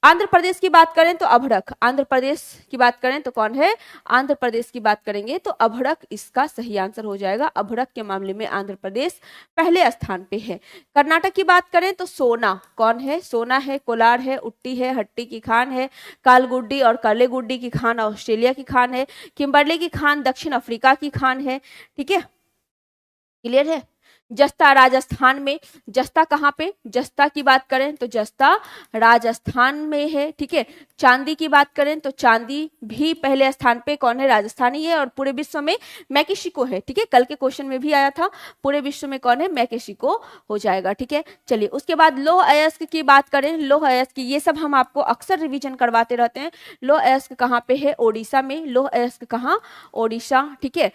आंध्र प्रदेश की बात करें तो अभड़क। आंध्र प्रदेश की बात करें तो कौन है? आंध्र प्रदेश की बात करेंगे तो अभड़क इसका सही आंसर हो जाएगा। अभड़क के मामले में आंध्र प्रदेश पहले स्थान पे है। कर्नाटक की बात करें तो सोना। कौन है? सोना है, कोलार है, उट्टी है, हट्टी की खान है, कालगुड्डी और कर्लेगुड्डी की खान ऑस्ट्रेलिया की खान है, किम्बरले की खान दक्षिण अफ्रीका की खान है। ठीक है, क्लियर है? जस्ता राजस्थान में। जस्ता कहाँ पे? जस्ता की बात करें तो जस्ता राजस्थान में है। ठीक है, चांदी की बात करें तो चांदी भी पहले स्थान पे कौन है? राजस्थानी है। और पूरे विश्व में मैक्सिको है। ठीक है, कल के क्वेश्चन में भी आया था। पूरे विश्व में कौन है? मैक्सिको हो जाएगा। ठीक है, चलिए उसके बाद लौह अयस्क की बात करें। लौह अयस्क ये सब हम आपको अक्सर रिविजन करवाते रहते हैं। लौह अयस्क कहाँ पे है? ओडिशा में। लौह अयस्क कहाँ? ओडिशा। ठीक है,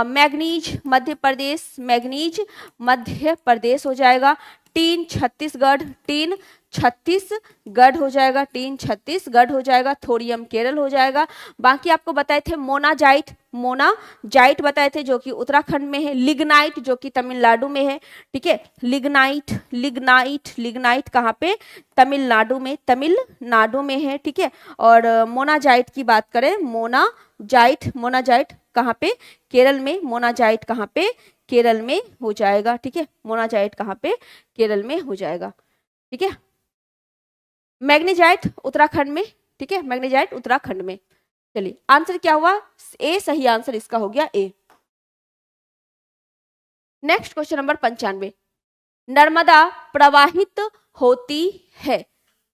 मैग्नीज मध्य प्रदेश। मैग्नीज मध्य प्रदेश हो जाएगा। टीन छत्तीसगढ़। टीन छत्तीसगढ़ हो जाएगा। टीन छत्तीसगढ़ हो जाएगा। थोरियम केरल हो जाएगा। बाकी आपको बताए थे मोनाजाइट। मोनाजाइट बताए थे जो कि उत्तराखंड में है। लिग्नाइट जो कि तमिलनाडु में है। ठीक है, लिग्नाइट लिग्नाइट लिग्नाइट कहाँ पे? तमिलनाडु में। तमिलनाडु में है। ठीक है, और मोनाजाइट की बात करें, मोनाजाइट कहाँ पे? केरल में। मोनाजाइट कहाँ पे? केरल में हो जाएगा। ठीक है, मोनाजाइट कहाँ पे? केरल में हो जाएगा। ठीक है, मैग्नीजाइट उत्तराखंड में। ठीक है, मैग्नीजाइट उत्तराखंड में। चलिए आंसर क्या हुआ? ए सही आंसर इसका हो गया ए। नेक्स्ट क्वेश्चन नंबर 95, नर्मदा प्रवाहित होती है।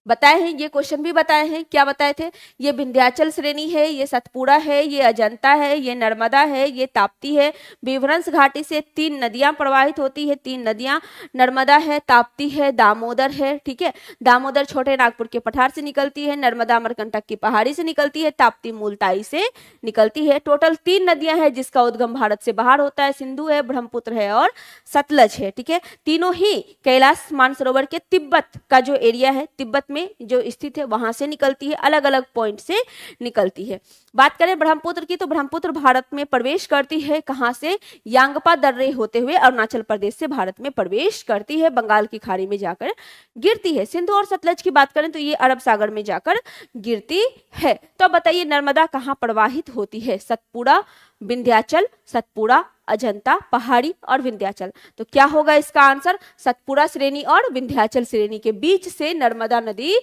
बताए हैं, ये क्वेश्चन भी बताए हैं, क्या बताए थे, ये विंध्याचल श्रेणी है, ये सतपुड़ा है, ये अजंता है, ये नर्मदा है, ये ताप्ती है। विवरंश घाटी से 3 नदियां प्रवाहित होती है, 3 नदियां, नर्मदा है, ताप्ती है, दामोदर है। ठीक है, दामोदर छोटे नागपुर के पठार से निकलती है, नर्मदा अमरकंटक की पहाड़ी से निकलती है, ताप्ती मुलताई से निकलती है। टोटल 3 नदियां हैं जिसका उद्गम भारत से बाहर होता है, सिंधु है, ब्रह्मपुत्र है और सतलज है। ठीक है, तीनों ही कैलाश मानसरोवर के तिब्बत का जो एरिया है, तिब्बत में जो स्थित है वहां से निकलती है, अलग अलग पॉइंट से निकलती है। बात करें ब्रह्मपुत्र की, तो ब्रह्मपुत्र भारत में प्रवेश करती है कहां से, यांगपा दर्रे होते हुए अरुणाचल प्रदेश से भारत में प्रवेश करती है, बंगाल की खाड़ी में जाकर गिरती है। सिंधु और सतलज की बात करें तो ये अरब सागर में जाकर गिरती है। तो बताइए नर्मदा कहां प्रवाहित होती है, सतपुड़ा, विंध्याचल, सतपुड़ा, अजंता, पहाड़ी और विंध्याचल। तो क्या होगा इसका आंसर, सतपुड़ा श्रेणी और विंध्याचल श्रेणी के बीच से नर्मदा नदी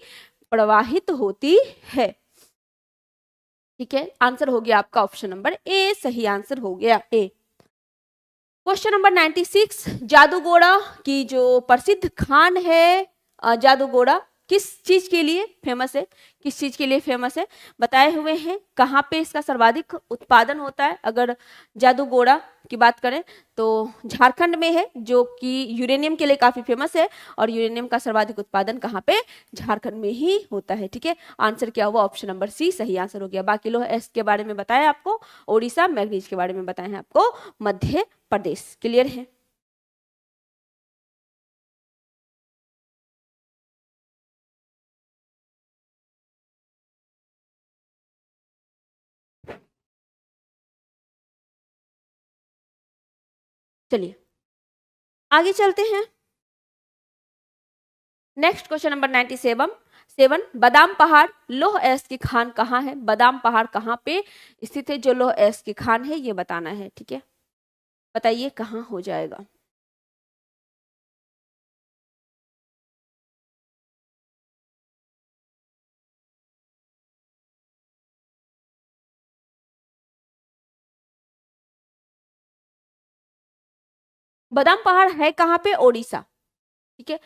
प्रवाहित होती है। ठीक है, आंसर हो गया आपका ऑप्शन नंबर ए, सही आंसर हो गया ए। क्वेश्चन नंबर 96, जादूगोड़ा की जो प्रसिद्ध खान है, जादूगोड़ा किस चीज के लिए फेमस है, किस चीज के लिए फेमस है बताए हुए हैं। कहाँ पे इसका सर्वाधिक उत्पादन होता है, अगर जादूगोड़ा की बात करें तो झारखंड में है, जो कि यूरेनियम के लिए काफी फेमस है, और यूरेनियम का सर्वाधिक उत्पादन कहाँ पे, झारखंड में ही होता है। ठीक है, आंसर क्या हुआ, ऑप्शन नंबर सी सही आंसर हो गया। बाकी लोग एस के बारे में बताया आपको, ओडिशा, मैग्नीज के बारे में बताए हैं आपको मध्य प्रदेश। क्लियर है। चलिए आगे चलते हैं। नेक्स्ट क्वेश्चन नंबर 97, बादाम पहाड़ लौह अयस्क की खान कहाँ है, बादाम पहाड़ कहाँ पे स्थित है जो लौह अयस्क की खान है, ये बताना है। ठीक है, बताइए कहाँ हो जाएगा। बादाम पहाड़ है कहाँ पे, ओडिशा। ठीक है,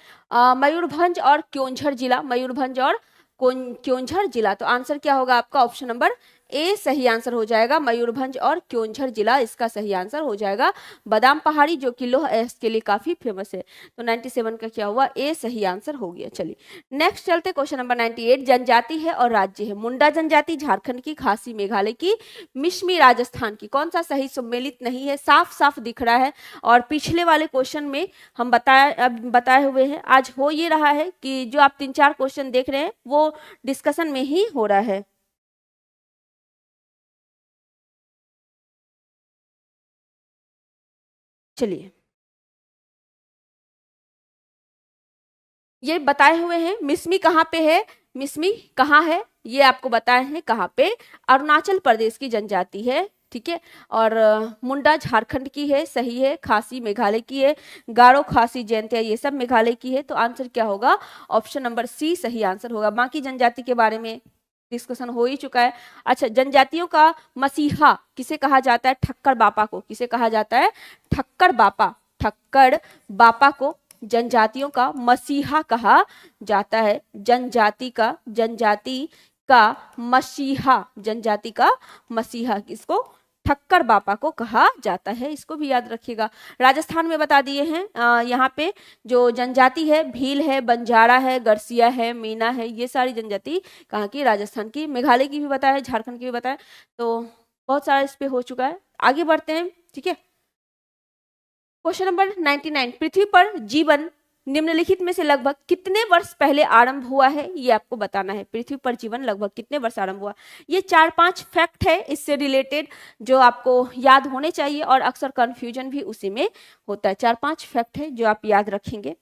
मयूरभंज और क्योंझर जिला, मयूरभंज और क्योंझर जिला। तो आंसर क्या होगा आपका, ऑप्शन नंबर ए सही आंसर हो जाएगा, मयूरभंज और क्योंझर जिला इसका सही आंसर हो जाएगा। बादाम पहाड़ी जो कि लौह अयस्क के लिए काफी फेमस है। तो 97 का क्या हुआ, ए सही आंसर हो गया। चलिए नेक्स्ट चलते, क्वेश्चन नंबर 98, जनजाति है और राज्य है। मुंडा जनजाति झारखंड की, खासी मेघालय की, मिश्मी राजस्थान की। कौन सा सही सम्मिलित नहीं है, साफ साफ दिख रहा है। और पिछले वाले क्वेश्चन में हम बताए हुए हैं, आज हो ये रहा है कि जो आप 3-4 क्वेश्चन देख रहे हैं वो डिस्कशन में ही हो रहा है। चलिए ये बताए हुए हैं, मिसमी कहाँ पे है, मिसमी कहाँ है ये आपको बताए हैं, कहाँ पे, अरुणाचल प्रदेश की जनजाति है। ठीक है, और मुंडा झारखंड की है, सही है, खासी मेघालय की है, गारो, खासी, जयंतिया ये सब मेघालय की है। तो आंसर क्या होगा, ऑप्शन नंबर सी सही आंसर होगा। बाकी जनजाति के बारे में डिस्कशन हो ही चुका है। अच्छा, जनजातियों का मसीहा किसे कहा जाता है, ठक्कर बापा को, किसे कहा जाता है, ठक्कर बापा, ठक्कर बापा को जनजातियों का मसीहा कहा जाता है। जनजाति का मसीहा, जनजाति का मसीहा किसको, ठक्कर बापा को कहा जाता है। इसको भी याद रखिएगा। राजस्थान में बता दिए हैं, यहाँ पे जो जनजाति है, भील है, बंजारा है, गरसिया है, मीना है, ये सारी जनजाति कहाँ की, राजस्थान की। मेघालय की भी बताया है, झारखंड की भी बताया, तो बहुत सारा इस पे हो चुका है। आगे बढ़ते हैं। ठीक है, क्वेश्चन नंबर 99, पृथ्वी पर जीवन निम्नलिखित में से लगभग कितने वर्ष पहले आरंभ हुआ है, ये आपको बताना है। पृथ्वी पर जीवन लगभग कितने वर्ष आरंभ हुआ, ये 4-5 फैक्ट है इससे रिलेटेड जो आपको याद होने चाहिए, और अक्सर कंफ्यूजन भी उसी में होता है। 4-5 फैक्ट है जो आप याद रखेंगे।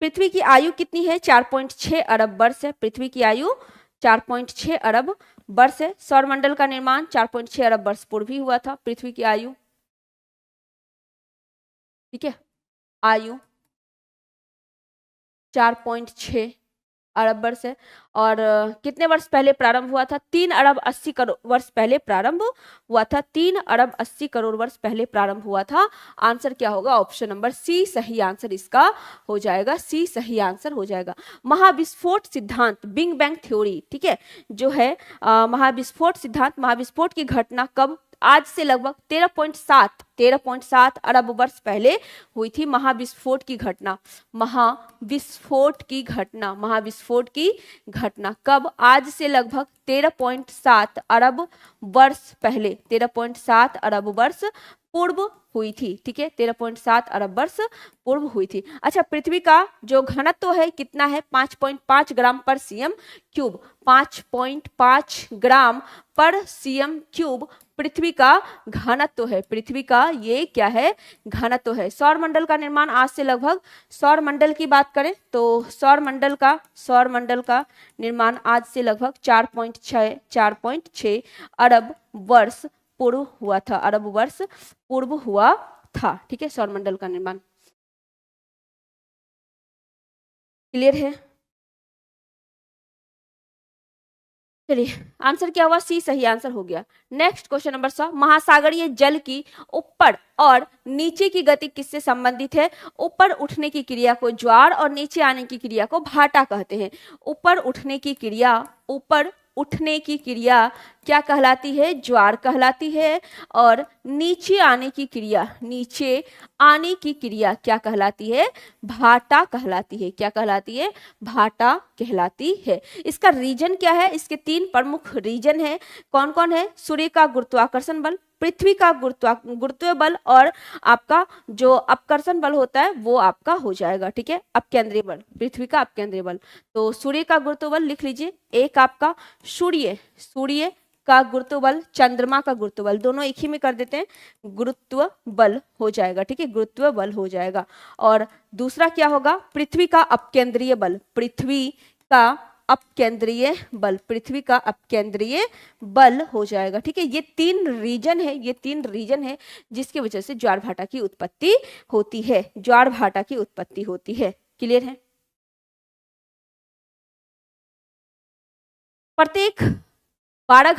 पृथ्वी की आयु कितनी है, 4.6 अरब वर्ष है। पृथ्वी की आयु 4.6 अरब वर्ष है। सौरमंडल का निर्माण 4.6 अरब वर्ष पूर्व ही हुआ था। पृथ्वी की आयु, ठीक है, आयु 4.6 अरब वर्ष है। और कितने वर्ष पहले प्रारंभ हुआ था? 3 अरब 80 करोड़ वर्ष पहले प्रारंभ हुआ था। 3 अरब 80 करोड़ वर्ष पहले प्रारंभ हुआ था। आंसर क्या होगा? ऑप्शन नंबर सी सही आंसर इसका हो जाएगा। सी सही आंसर हो जाएगा। महाविस्फोट सिद्धांत, बिग बैंग थ्योरी, ठीक है, जो है महाविस्फोट सिद्धांत, महाविस्फोट की घटना कब? आज से लगभग 13.7 अरब वर्ष पहले हुई थी महाविस्फोट की घटना। महाविस्फोट की घटना, महाविस्फोट की घटना कब? आज से लगभग 13.7 अरब वर्ष पहले, 13.7 अरब वर्ष पूर्व हुई थी, ठीक है, 13.7 अरब वर्ष पूर्व हुई थी। अच्छा, पृथ्वी का जो घनत्व है कितना है? 5.5 ग्राम पर सीएम क्यूब, 5.5 ग्राम पर सीएम क्यूब पृथ्वी का घनत्व है। पृथ्वी का ये क्या है? घनत्व है। सौर मंडल का निर्माण आज से लगभग, सौर मंडल की बात करें तो सौर मंडल का निर्माण आज से लगभग 4.6 अरब वर्ष पूर्व हुआ था, अरब वर्ष पूर्व हुआ था, ठीक है, सौर मंडल का निर्माण। क्लियर है? चलिए, आंसर क्या हुआ? सी सही आंसर हो गया। नेक्स्ट क्वेश्चन नंबर 100, महासागरीय जल की ऊपर और नीचे की गति किससे संबंधित है? ऊपर उठने की क्रिया को ज्वार और नीचे आने की क्रिया को भाटा कहते हैं। ऊपर उठने की क्रिया, ऊपर उठने की क्रिया क्या कहलाती है? ज्वार कहलाती है। और नीचे आने की क्रिया, नीचे आने की क्रिया क्या कहलाती है? भाटा कहलाती है। क्या कहलाती है? भाटा कहलाती है। इसका रीजन क्या है? इसके 3 प्रमुख रीजन है। कौन कौन है? सूर्य का गुरुत्वाकर्षण बल, पृथ्वी का गुरुत्वीय बल, और आपका जो अपकर्षण बल होता है वो आपका हो जाएगा, ठीक है, अपकेंद्रीय बल, पृथ्वी का अपकेंद्रीय बल। तो सूर्य का गुरुत्व बल लिख लीजिए, एक आपका सूर्य का गुरुत्व बल, चंद्रमा का गुरुत्व बल, दोनों एक ही में कर देते हैं, गुरुत्व बल हो जाएगा, ठीक है, गुरुत्व बल हो जाएगा। और दूसरा क्या होगा? पृथ्वी का अपकेंद्रीय बल, पृथ्वी का अपकेंद्रीय बल, पृथ्वी का अपकेंद्रीय बल हो जाएगा, ठीक है। ये 3 रीजन है जिसकी वजह से ज्वार भाटा की उत्पत्ति होती है, ज्वार भाटा की उत्पत्ति होती है। क्लियर है? प्रत्येक 12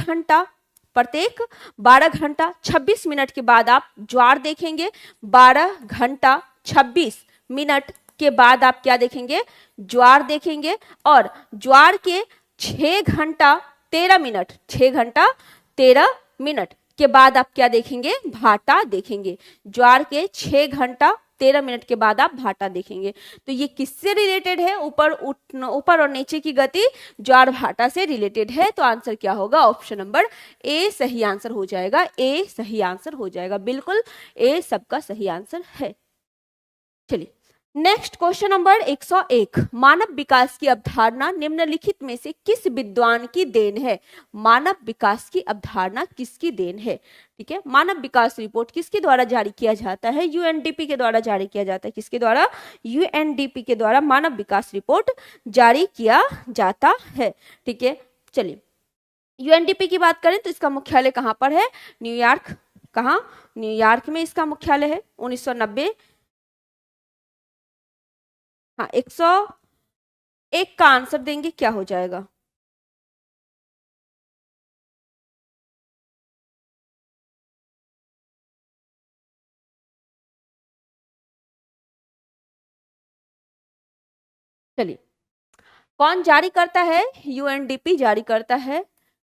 घंटा 26 मिनट के बाद आप ज्वार देखेंगे। 12 घंटा 26 मिनट के बाद आप क्या देखेंगे? ज्वार देखेंगे। और ज्वार के 6 घंटा 13 मिनट, 6 घंटा 13 मिनट के बाद आप क्या देखेंगे? भाटा देखेंगे। ज्वार के 6 घंटा 13 मिनट के बाद आप भाटा देखेंगे। तो ये किससे रिलेटेड है? ऊपर और नीचे की गति ज्वार भाटा से रिलेटेड है। तो आंसर क्या होगा? ऑप्शन नंबर ए सही आंसर हो जाएगा। ए सही आंसर हो जाएगा, बिल्कुल ए सबका सही आंसर है। चलिए, नेक्स्ट क्वेश्चन नंबर 101, मानव विकास की अवधारणा निम्नलिखित में से किस विद्वान की देन है? मानव विकास की अवधारणा किसकी देन है? ठीक है, मानव विकास रिपोर्ट किसके द्वारा जारी किया जाता है? यूएनडीपी के द्वारा जारी किया जाता है। किसके द्वारा? यूएनडीपी के द्वारा मानव विकास रिपोर्ट जारी किया जाता है। ठीक है, चलिए, यूएनडीपी की बात करें तो इसका मुख्यालय कहाँ पर है? न्यूयॉर्क। कहाँ? न्यूयॉर्क में इसका मुख्यालय है। 1990। हाँ, 101 का आंसर देंगे, क्या हो जाएगा? चलिए, कौन जारी करता है? यूएनडीपी जारी करता है।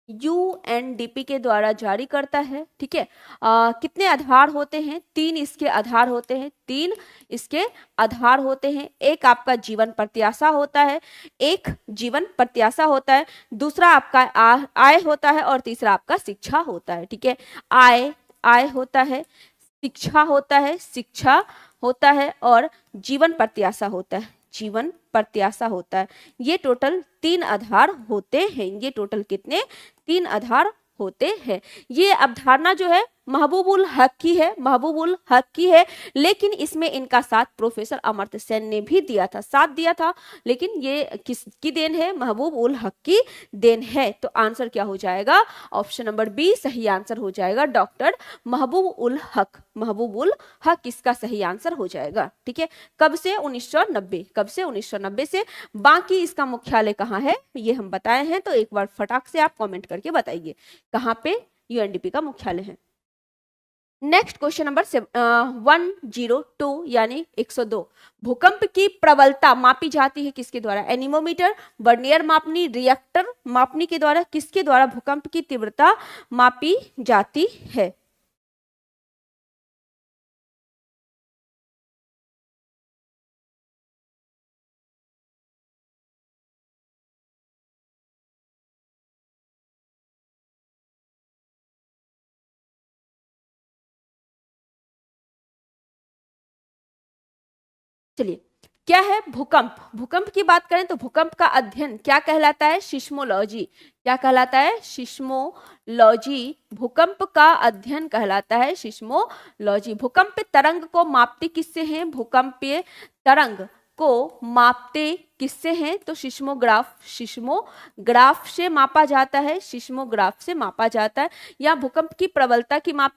यूएनडीपी के द्वारा जारी करता है। ठीक है, कितने आधार होते हैं? 3 इसके आधार होते हैं। 3 इसके आधार होते हैं। एक आपका जीवन प्रत्याशा होता है, एक जीवन प्रत्याशा होता है, दूसरा आपका आय होता है, और तीसरा आपका शिक्षा होता है। ठीक है, आय होता है, शिक्षा होता है, और जीवन प्रत्याशा होता है, जीवन प्रत्याशा होता है। ये टोटल 3 आधार होते हैं। ये टोटल कितने? 3 आधार होते हैं। ये अवधारणा जो है महबूबुल हक की है, महबूबुल हक की है, लेकिन इसमें इनका साथ प्रोफेसर अमर्त्य सेन ने भी दिया था, साथ दिया था, लेकिन ये किसकी देन है? महबूब उल हक की देन है। तो आंसर क्या हो जाएगा? ऑप्शन नंबर बी सही आंसर हो जाएगा, डॉक्टर महबूब उल हक। महबूब उल हक इसका सही आंसर हो जाएगा। ठीक है, कब से? 1990। कब से? 1990 से। बाकी इसका मुख्यालय कहाँ है ये हम बताए हैं, तो एक बार फटाक से आप कमेंट करके बताइए कहाँ पे यूएनडीपी का मुख्यालय है। नेक्स्ट क्वेश्चन नंबर 102 यानी 102। भूकंप की प्रबलता मापी जाती है किसके द्वारा? एनीमोमीटर, वर्नियर मापनी, रिएक्टर मापनी के द्वारा। किसके द्वारा भूकंप की तीव्रता मापी जाती है? चलिए, क्या है भूकंप? भूकंप की बात करें तो भूकंप का अध्ययन क्या कहलाता है? सिस्मोलॉजी। क्या कहलाता है? सिस्मोलॉजी। भूकंप का अध्ययन कहलाता है सिस्मोलॉजी। भूकंप तरंग को मापते किससे हैं? भूकंपीय तरंग को मापते किससे हैं? तो सिस्मोग्राफ। सिस्मोग्राफ से मापा जाता है, सिस्मोग्राफ से मापा जाता है। या भूकंप की प्रबलता की बात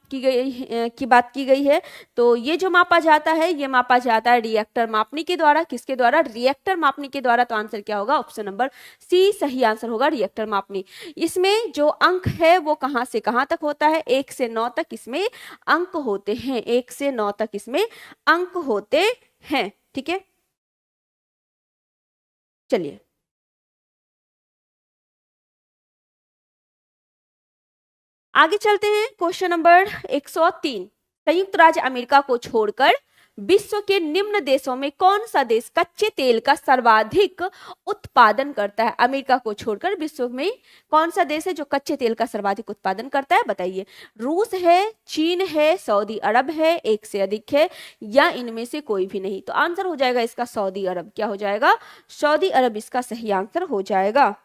की गई है, तो ये जो मापा जाता है ये मापा जाता है रिएक्टर मापनी के द्वारा। किसके द्वारा? रिएक्टर मापनी के द्वारा। तो आंसर क्या होगा? ऑप्शन नंबर सी सही आंसर होगा, रिएक्टर मापनी। इसमें जो अंक है वो कहां से कहां तक होता है? 1 से 9 तक इसमें अंक होते हैं, 1 से 9 तक इसमें अंक होते हैं। ठीक है, चलिए आगे चलते हैं। Question number 103। संयुक्त राज्य अमेरिका को छोड़कर विश्व के निम्न देशों में कौन सा देश कच्चे तेल का सर्वाधिक उत्पादन करता है? अमेरिका को छोड़कर विश्व में कौन सा देश है जो कच्चे तेल का सर्वाधिक उत्पादन करता है? बताइए। रूस है, चीन है, सऊदी अरब है, एक से अधिक है, या इनमें से कोई भी नहीं? तो आंसर हो जाएगा इसका सऊदी अरब। क्या हो जाएगा? सऊदी अरब इसका सही आंसर हो जाएगा।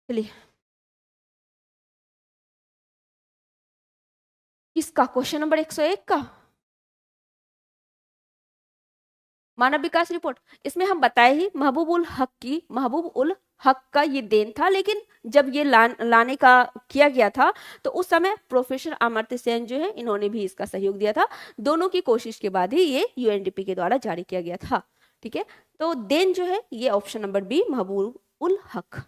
चलिए, किसका? क्वेश्चन नंबर 101 का मानव विकास रिपोर्ट। इसमें हम बताए ही महबूब उल हक की, महबूब उल हक का ये देन था, लेकिन जब ये लाने का किया गया था तो उस समय प्रोफेसर अमर्त्य सेन जो है इन्होंने भी इसका सहयोग दिया था। दोनों की कोशिश के बाद ही ये यूएनडीपी के द्वारा जारी किया गया था। ठीक है, तो देन जो है ये ऑप्शन नंबर बी महबूब ul Haq.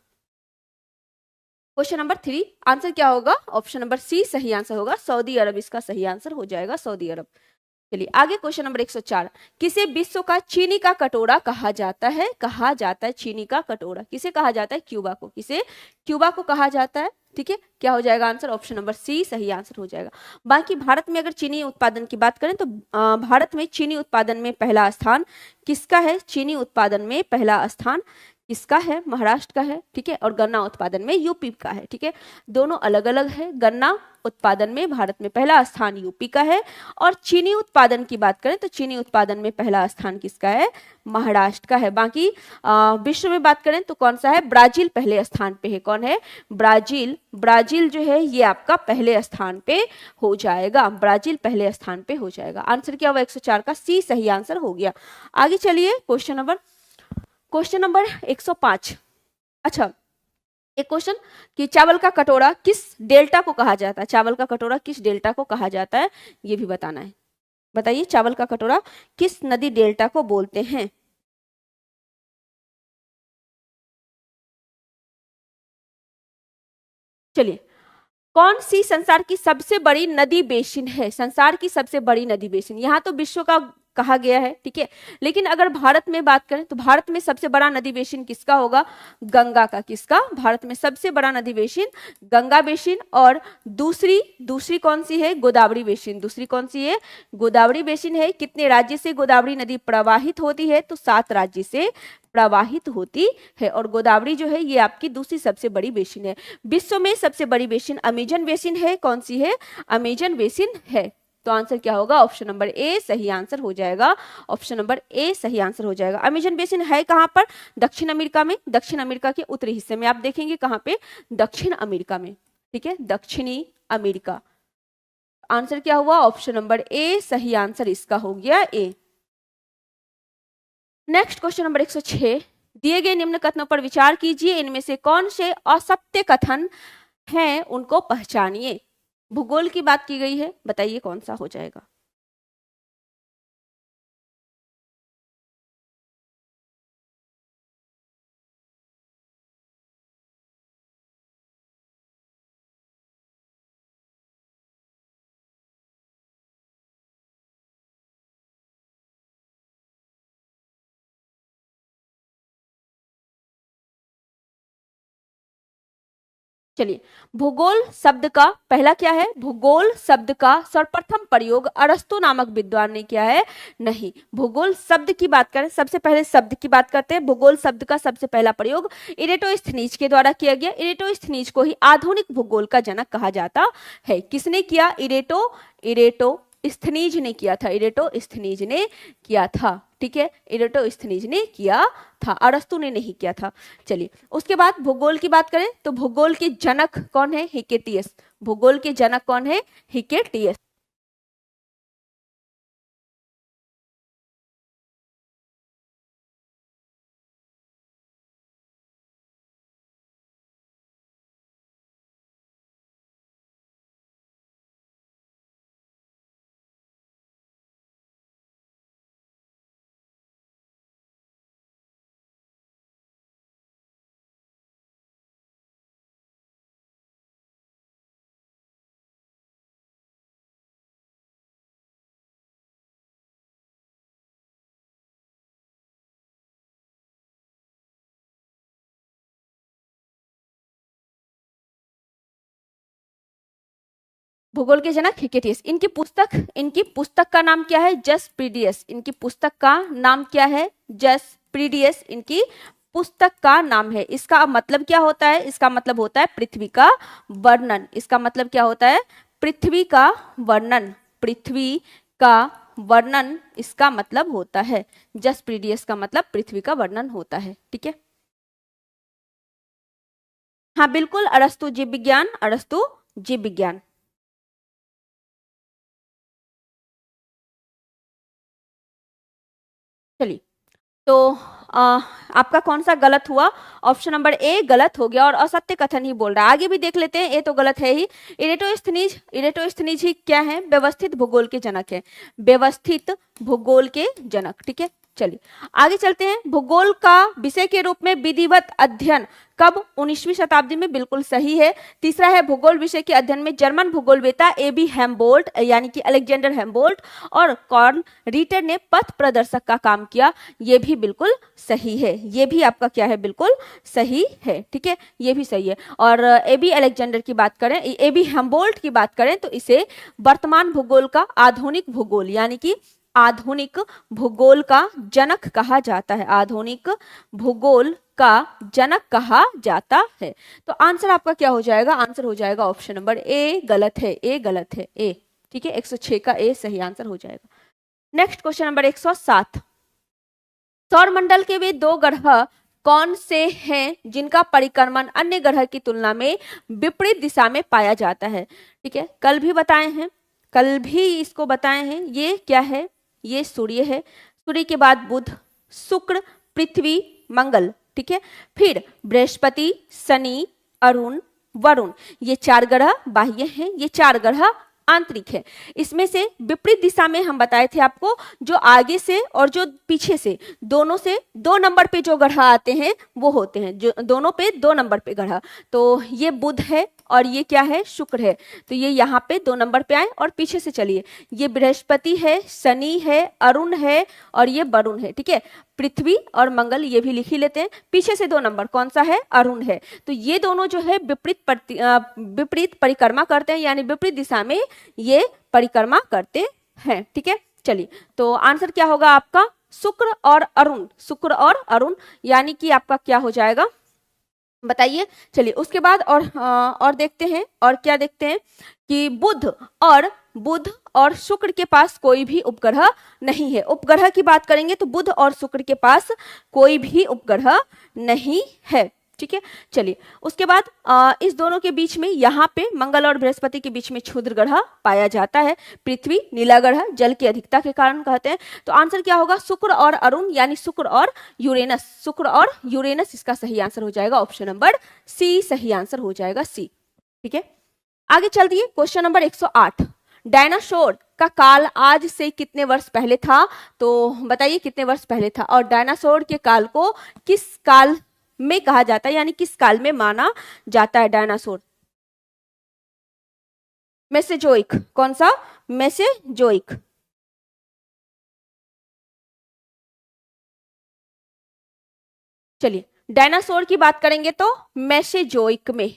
Question number 3 answer क्या होगा? ऑप्शन नंबर सी सही आंसर होगा, सऊदी अरब इसका सही आंसर हो जाएगा, सऊदी अरब। चलिए आगे क्वेश्चन नंबर 104। किसे विश्व का चीनी का कटोरा कहा जाता है? कहा जाता है चीनी का कटोरा। किसे कहा जाता है? क्यूबा को। किसे? क्यूबा को कहा जाता है। ठीक है, क्या हो जाएगा आंसर? ऑप्शन नंबर सी सही आंसर हो जाएगा। बाकी भारत में अगर चीनी उत्पादन की बात करें तो भारत में चीनी उत्पादन में पहला स्थान किसका है? चीनी उत्पादन में पहला स्थान किसका है? महाराष्ट्र का है। ठीक है, और गन्ना उत्पादन में यूपी का है। ठीक है, दोनों अलग अलग है। गन्ना उत्पादन में भारत में पहला स्थान यूपी का है, और चीनी उत्पादन की बात करें तो चीनी उत्पादन में पहला स्थान किसका है? महाराष्ट्र का है। बाकी विश्व में बात करें तो कौन सा है? ब्राजील पहले स्थान पे है। कौन है? ब्राजील। ब्राजील जो है ये आपका पहले स्थान पे हो जाएगा, ब्राजील पहले स्थान पे हो जाएगा। आंसर क्या हुआ? 104 का सी सही आंसर हो गया। आगे चलिए क्वेश्चन नंबर 105। अच्छा, एक क्वेश्चन कि चावल का कटोरा किस डेल्टा को कहा जाता है? चावल का कटोरा किस डेल्टा को कहा जाता है ये भी बताना है। बताइए, चावल का कटोरा किस नदी डेल्टा को बोलते हैं? चलिए, कौन सी संसार की सबसे बड़ी नदी बेसिन है? संसार की सबसे बड़ी नदी बेसिन, यहाँ तो विश्व का कहा गया है। ठीक है, लेकिन अगर भारत में बात करें तो भारत में सबसे बड़ा नदी बेसिन किसका होगा? गंगा का। किसका? भारत में सबसे बड़ा नदी बेसिन गंगा बेसिन। और दूसरी कौन सी है? गोदावरी बेसिन। दूसरी कौन सी है? गोदावरी बेसिन है। कितने राज्य से गोदावरी नदी प्रवाहित होती है? तो 7 राज्य से प्रवाहित होती है। और गोदावरी जो है ये आपकी दूसरी सबसे बड़ी बेसिन है। विश्व में सबसे बड़ी बेसिन अमेजन बेसिन है। कौन सी है? अमेजन बेसिन है। तो आंसर क्या होगा? ऑप्शन नंबर ए सही आंसर हो जाएगा। ऑप्शन नंबर ए सही आंसर हो जाएगा। अमेजन बेसिन है कहां पर? दक्षिण अमेरिका में। दक्षिण अमेरिका के उत्तरी हिस्से में आप देखेंगे। कहां पे? दक्षिण अमेरिका में। ठीक है, दक्षिणी अमेरिका। आंसर क्या हुआ? ऑप्शन नंबर ए सही आंसर इसका हो गया ए। नेक्स्ट क्वेश्चन नंबर 106, दिए गए निम्न कथनों पर विचार कीजिए, इनमें से कौन से असत्य कथन हैं उनको पहचानिए। भूगोल की बात की गई है, बताइए कौन सा हो जाएगा। चलिए, भूगोल शब्द का पहला क्या है? भूगोल शब्द का सर्वप्रथम प्रयोग अरस्तु नामक विद्वान ने किया है। नहीं, भूगोल शब्द की बात करें, सबसे पहले शब्द की बात करते हैं। भूगोल शब्द का सबसे पहला प्रयोग इरेटोस्थनीज के द्वारा किया गया। इरेटोस्थनीज को ही आधुनिक भूगोल का जनक कहा जाता है। किसने किया? इरेटोस्थनीज ने किया था। इरेटोस्थनीज ने किया था। ठीक है, इरेटोस्थनीज ने किया था, अरस्तु ने नहीं किया था। चलिए, उसके बाद भूगोल की बात करें तो भूगोल के जनक कौन है? हिकेटियस। भूगोल के जनक कौन है? हिकेटियस। भूगोल के जनक हिकेटियस। इनकी पुस्तक का नाम क्या है? जसप्रीडियस। इनकी पुस्तक का नाम क्या है? जसप्रीडियस इनकी पुस्तक का नाम है। इसका मतलब क्या होता है? इसका मतलब होता है पृथ्वी का वर्णन। इसका मतलब क्या होता है? पृथ्वी का वर्णन। पृथ्वी का वर्णन इसका मतलब होता है। जसप्रीडियस का मतलब पृथ्वी का वर्णन होता है। ठीक है, हाँ बिल्कुल, अरस्तु जीव विज्ञान। अरस्तु जीव विज्ञान। चलिए, तो आपका कौन सा गलत हुआ? ऑप्शन नंबर ए गलत हो गया और असत्य कथन ही बोल रहा है। आगे भी देख लेते हैं, ये तो गलत है ही। इरेटोस्थनीज ही क्या है? व्यवस्थित भूगोल के जनक है। व्यवस्थित भूगोल के जनक। ठीक है, चलिए आगे चलते हैं। भूगोल का विषय के रूप में विधिवत अध्ययन कब? 19वीं शताब्दी में। बिल्कुल सही है। तीसरा है, भूगोल विषय के अध्ययन में जर्मन भूगोलवेता एबी हेम्बोल्ट यानी कि अलेक्जेंडर हेम्बोल्ट और कार्ल रिटर ने पथ प्रदर्शक का काम किया। ये भी बिल्कुल सही है। ये भी आपका क्या है? बिल्कुल सही है। ठीक है, ये भी सही है। और एबी अलेक्जेंडर की बात करें, एबी हेम्बोल्ट की बात करें तो इसे वर्तमान भूगोल का आधुनिक भूगोल यानी कि आधुनिक भूगोल का जनक कहा जाता है। आधुनिक भूगोल का जनक कहा जाता है। तो आंसर आपका क्या हो जाएगा? आंसर हो जाएगा ऑप्शन नंबर ए गलत है। ए गलत है, ए। ठीक है, 106 का ए सही आंसर हो जाएगा। नेक्स्ट क्वेश्चन नंबर 107, सौरमंडल के वे दो ग्रह कौन से हैं जिनका परिक्रमण अन्य ग्रह की तुलना में विपरीत दिशा में पाया जाता है? ठीक है, कल भी बताए हैं, कल भी इसको बताए हैं। ये क्या है? ये सूर्य है। सूर्य के बाद बुध, शुक्र, पृथ्वी, मंगल। ठीक है, फिर बृहस्पति, शनि, अरुण, वरुण। ये चार ग्रह बाह्य हैं, ये चार ग्रह आंतरिक है। इसमें से विपरीत दिशा में हम बताए थे आपको, जो आगे से और जो पीछे से, दोनों से 2 नंबर पे जो ग्रह आते हैं वो होते हैं, जो दोनों पे 2 नंबर पे ग्रह। तो ये बुध है और ये क्या है? शुक्र है। तो ये यहाँ पे 2 नंबर पे आए। और पीछे से चलिए, ये बृहस्पति है, शनि है, अरुण है और ये वरुण है। ठीक है, पृथ्वी और मंगल ये भी लिख ही लेते हैं। पीछे से 2 नंबर कौन सा है? अरुण है। तो ये दोनों जो है विपरीत परिक्रमा करते हैं, यानी विपरीत दिशा में ये परिक्रमा करते हैं। ठीक है, चलिए तो आंसर क्या होगा आपका? शुक्र और अरुण, शुक्र और अरुण, यानी कि आपका क्या हो जाएगा बताइए। चलिए उसके बाद और देखते हैं, और क्या देखते हैं कि बुध और शुक्र के पास कोई भी उपग्रह नहीं है। उपग्रह की बात करेंगे तो बुध और शुक्र के पास कोई भी उपग्रह नहीं है, ठीक है। चलिए उसके बाद इस दोनों के बीच में यहाँ पे मंगल और बृहस्पति के बीच में क्षुद्र ग्रह पाया जाता है। पृथ्वी नीला ग्रह जल की अधिकता के कारण कहते हैं। तो आंसर क्या होगा, शुक्र और अरुण, यानी शुक्र और यूरेनस, शुक्र और यूरेनस इसका सही आंसर हो जाएगा ऑप्शन नंबर सी, सही आंसर हो जाएगा सी, ठीक है। आगे चल दिए क्वेश्चन नंबर 108, डायनासोर का काल आज से कितने वर्ष पहले था, तो बताइए कितने वर्ष पहले था। और डायनासोर के काल को किस काल में कहा जाता है, यानी किस काल में माना जाता है डायनासोर। मेसेजोइक, कौन सा, मेसेजोइक। चलिए डायनासोर की बात करेंगे तो मेसेजोइक में,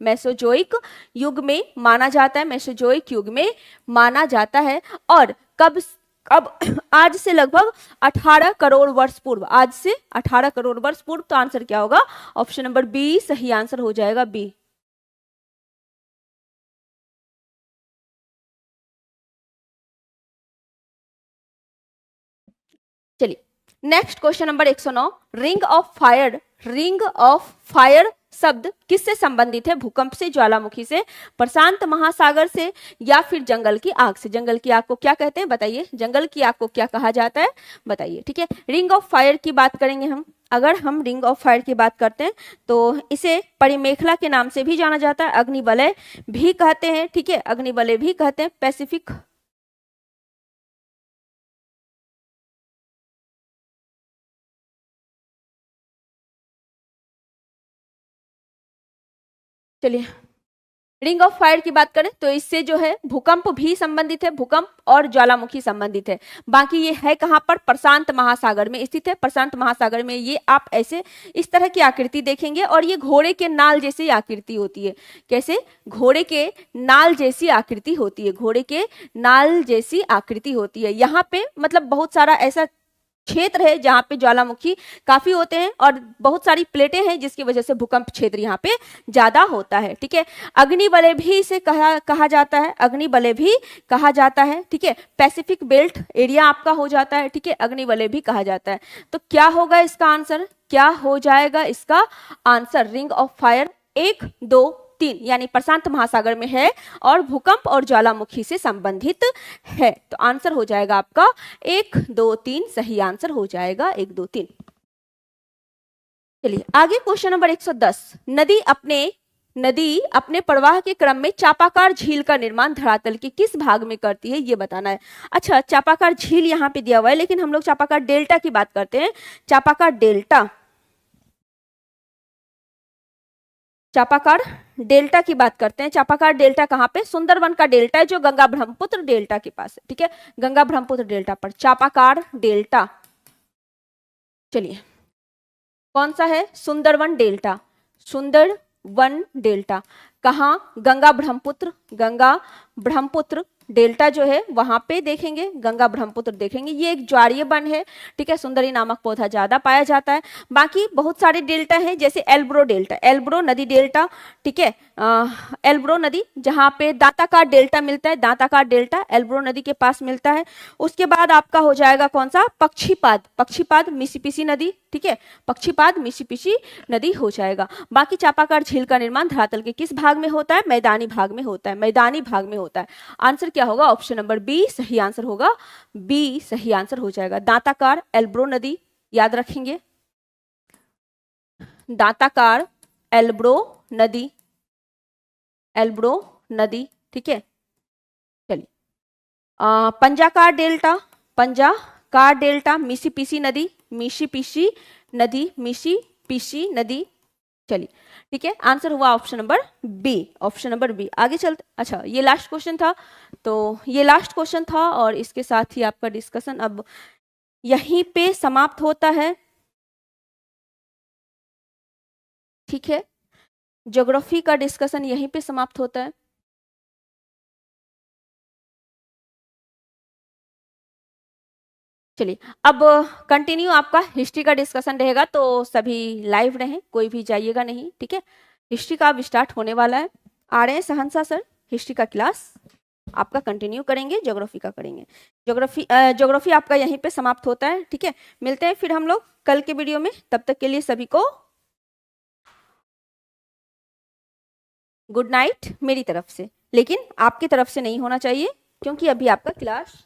मेसोजोइक युग में माना जाता है, मेसोजोइक युग में माना जाता है। और कब अब आज से लगभग 18 करोड़ वर्ष पूर्व, आज से 18 करोड़ वर्ष पूर्व। तो आंसर क्या होगा, ऑप्शन नंबर बी सही आंसर हो जाएगा, बी। चलिए next question number 109, ring of fire शब्द किससे संबंधित है, भूकंप से, ज्वालामुखी से, प्रशांत महासागर से, या फिर जंगल की आग से। जंगल की आग को क्या कहते हैं बताइए, जंगल की आग को क्या कहा जाता है बताइए, ठीक है। रिंग ऑफ फायर की बात करेंगे हम, अगर हम रिंग ऑफ फायर की बात करते हैं तो इसे परिमेखला के नाम से भी जाना जाता है, अग्निवलय भी कहते हैं, ठीक है, अग्निवलय भी कहते हैं। पैसिफिक, चलिए रिंग ऑफ फायर की बात करें तो इससे जो है भूकंप भी संबंधित है, भूकंप और ज्वालामुखी संबंधित है। बाकी ये है कहां पर, प्रशांत महासागर में स्थित है, प्रशांत महासागर में। ये आप ऐसे इस तरह की आकृति देखेंगे और ये घोड़े के नाल जैसी आकृति होती है। कैसे, घोड़े के नाल जैसी आकृति होती है, घोड़े के नाल जैसी आकृति होती है। यहाँ पे मतलब बहुत सारा ऐसा क्षेत्र है जहां पे ज्वालामुखी काफी होते हैं और बहुत सारी प्लेटें हैं जिसकी वजह से भूकंप क्षेत्र यहाँ पे ज्यादा होता है, ठीक है। अग्निवलय भी इसे कहा जाता है, अग्निवलय भी कहा जाता है, ठीक है। पैसिफिक बेल्ट एरिया आपका हो जाता है, ठीक है, अग्निवलय भी कहा जाता है। तो क्या होगा इसका आंसर, क्या हो जाएगा इसका आंसर, रिंग ऑफ फायर 1, 2, 3 यानी प्रशांत महासागर में है और भूकंप और ज्वालामुखी से संबंधित है। तो आंसर हो जाएगा आपका 1, 2, 3, सही आंसर हो जाएगा 1, 2, 3। चलिए आगे क्वेश्चन नंबर 110, नदी अपने प्रवाह के क्रम में चापाकार झील का निर्माण धरातल के किस भाग में करती है, ये बताना है। अच्छा, चापाकार झील यहाँ पे दिया हुआ है, लेकिन हम लोग चापाकार डेल्टा की बात करते हैं। चापाकार डेल्टा की बात करते हैं। चापाकार डेल्टा कहाँ पे, सुंदरवन का डेल्टा है जो गंगा ब्रह्मपुत्र डेल्टा के पास है, ठीक है, गंगा ब्रह्मपुत्र डेल्टा पर चापाकार डेल्टा। चलिए कौन सा है, सुंदरवन डेल्टा, सुंदरवन डेल्टा कहाँ, गंगा ब्रह्मपुत्र डेल्टा जो है वहां पे देखेंगे, गंगा ब्रह्मपुत्र देखेंगे। ये एक ज्वारीय वन है, ठीक है, सुंदरी नामक पौधा ज्यादा पाया जाता है। बाकी बहुत सारे डेल्टा हैं जैसे एल्ब्रो डेल्टा, एल्ब्रो नदी डेल्टा, ठीक है, एल्ब्रो नदी जहाँ पे दांताकार डेल्टा मिलता है, दांताकार डेल्टा एल्ब्रो नदी के पास मिलता है। उसके बाद आपका हो जाएगा कौन सा, पक्षीपाद मिसिसिपी नदी, ठीक है, पक्षीपाद मिसिसिपी नदी हो जाएगा। बाकी चापाकार झील का निर्माण धरातल के किस भाग में होता है, मैदानी भाग में होता है, मैदानी भाग में होता है। आंसर क्या होगा, ऑप्शन नंबर बी सही आंसर होगा, बी सही आंसर हो जाएगा। दांताकार एल्ब्रो नदी याद रखेंगे, दांताकार एल्ब्रो नदी, ठीक है। चलिए पंजाकार डेल्टा मिसिसिपी नदी, चलिए ठीक है, आंसर हुआ ऑप्शन नंबर बी, आगे चलते। अच्छा ये लास्ट क्वेश्चन था, तो ये लास्ट क्वेश्चन था और इसके साथ ही आपका डिस्कशन अब यहीं पे समाप्त होता है, ठीक है, ज्योग्राफी का डिस्कशन यहीं पे समाप्त होता है। चलिए अब कंटिन्यू आपका हिस्ट्री का डिस्कशन रहेगा, तो सभी लाइव रहें, कोई भी जाइएगा नहीं, ठीक है। हिस्ट्री का अब स्टार्ट होने वाला है। आ रहे हैं सहनसा सर, हिस्ट्री का क्लास आपका कंटिन्यू करेंगे, ज्योग्राफी का करेंगे। ज्योग्राफी आपका यहीं पे समाप्त होता है, ठीक है। मिलते हैं फिर हम लोग कल के वीडियो में, तब तक के लिए सभी को गुड नाइट मेरी तरफ से, लेकिन आपकी तरफ से नहीं होना चाहिए क्योंकि अभी आपका क्लास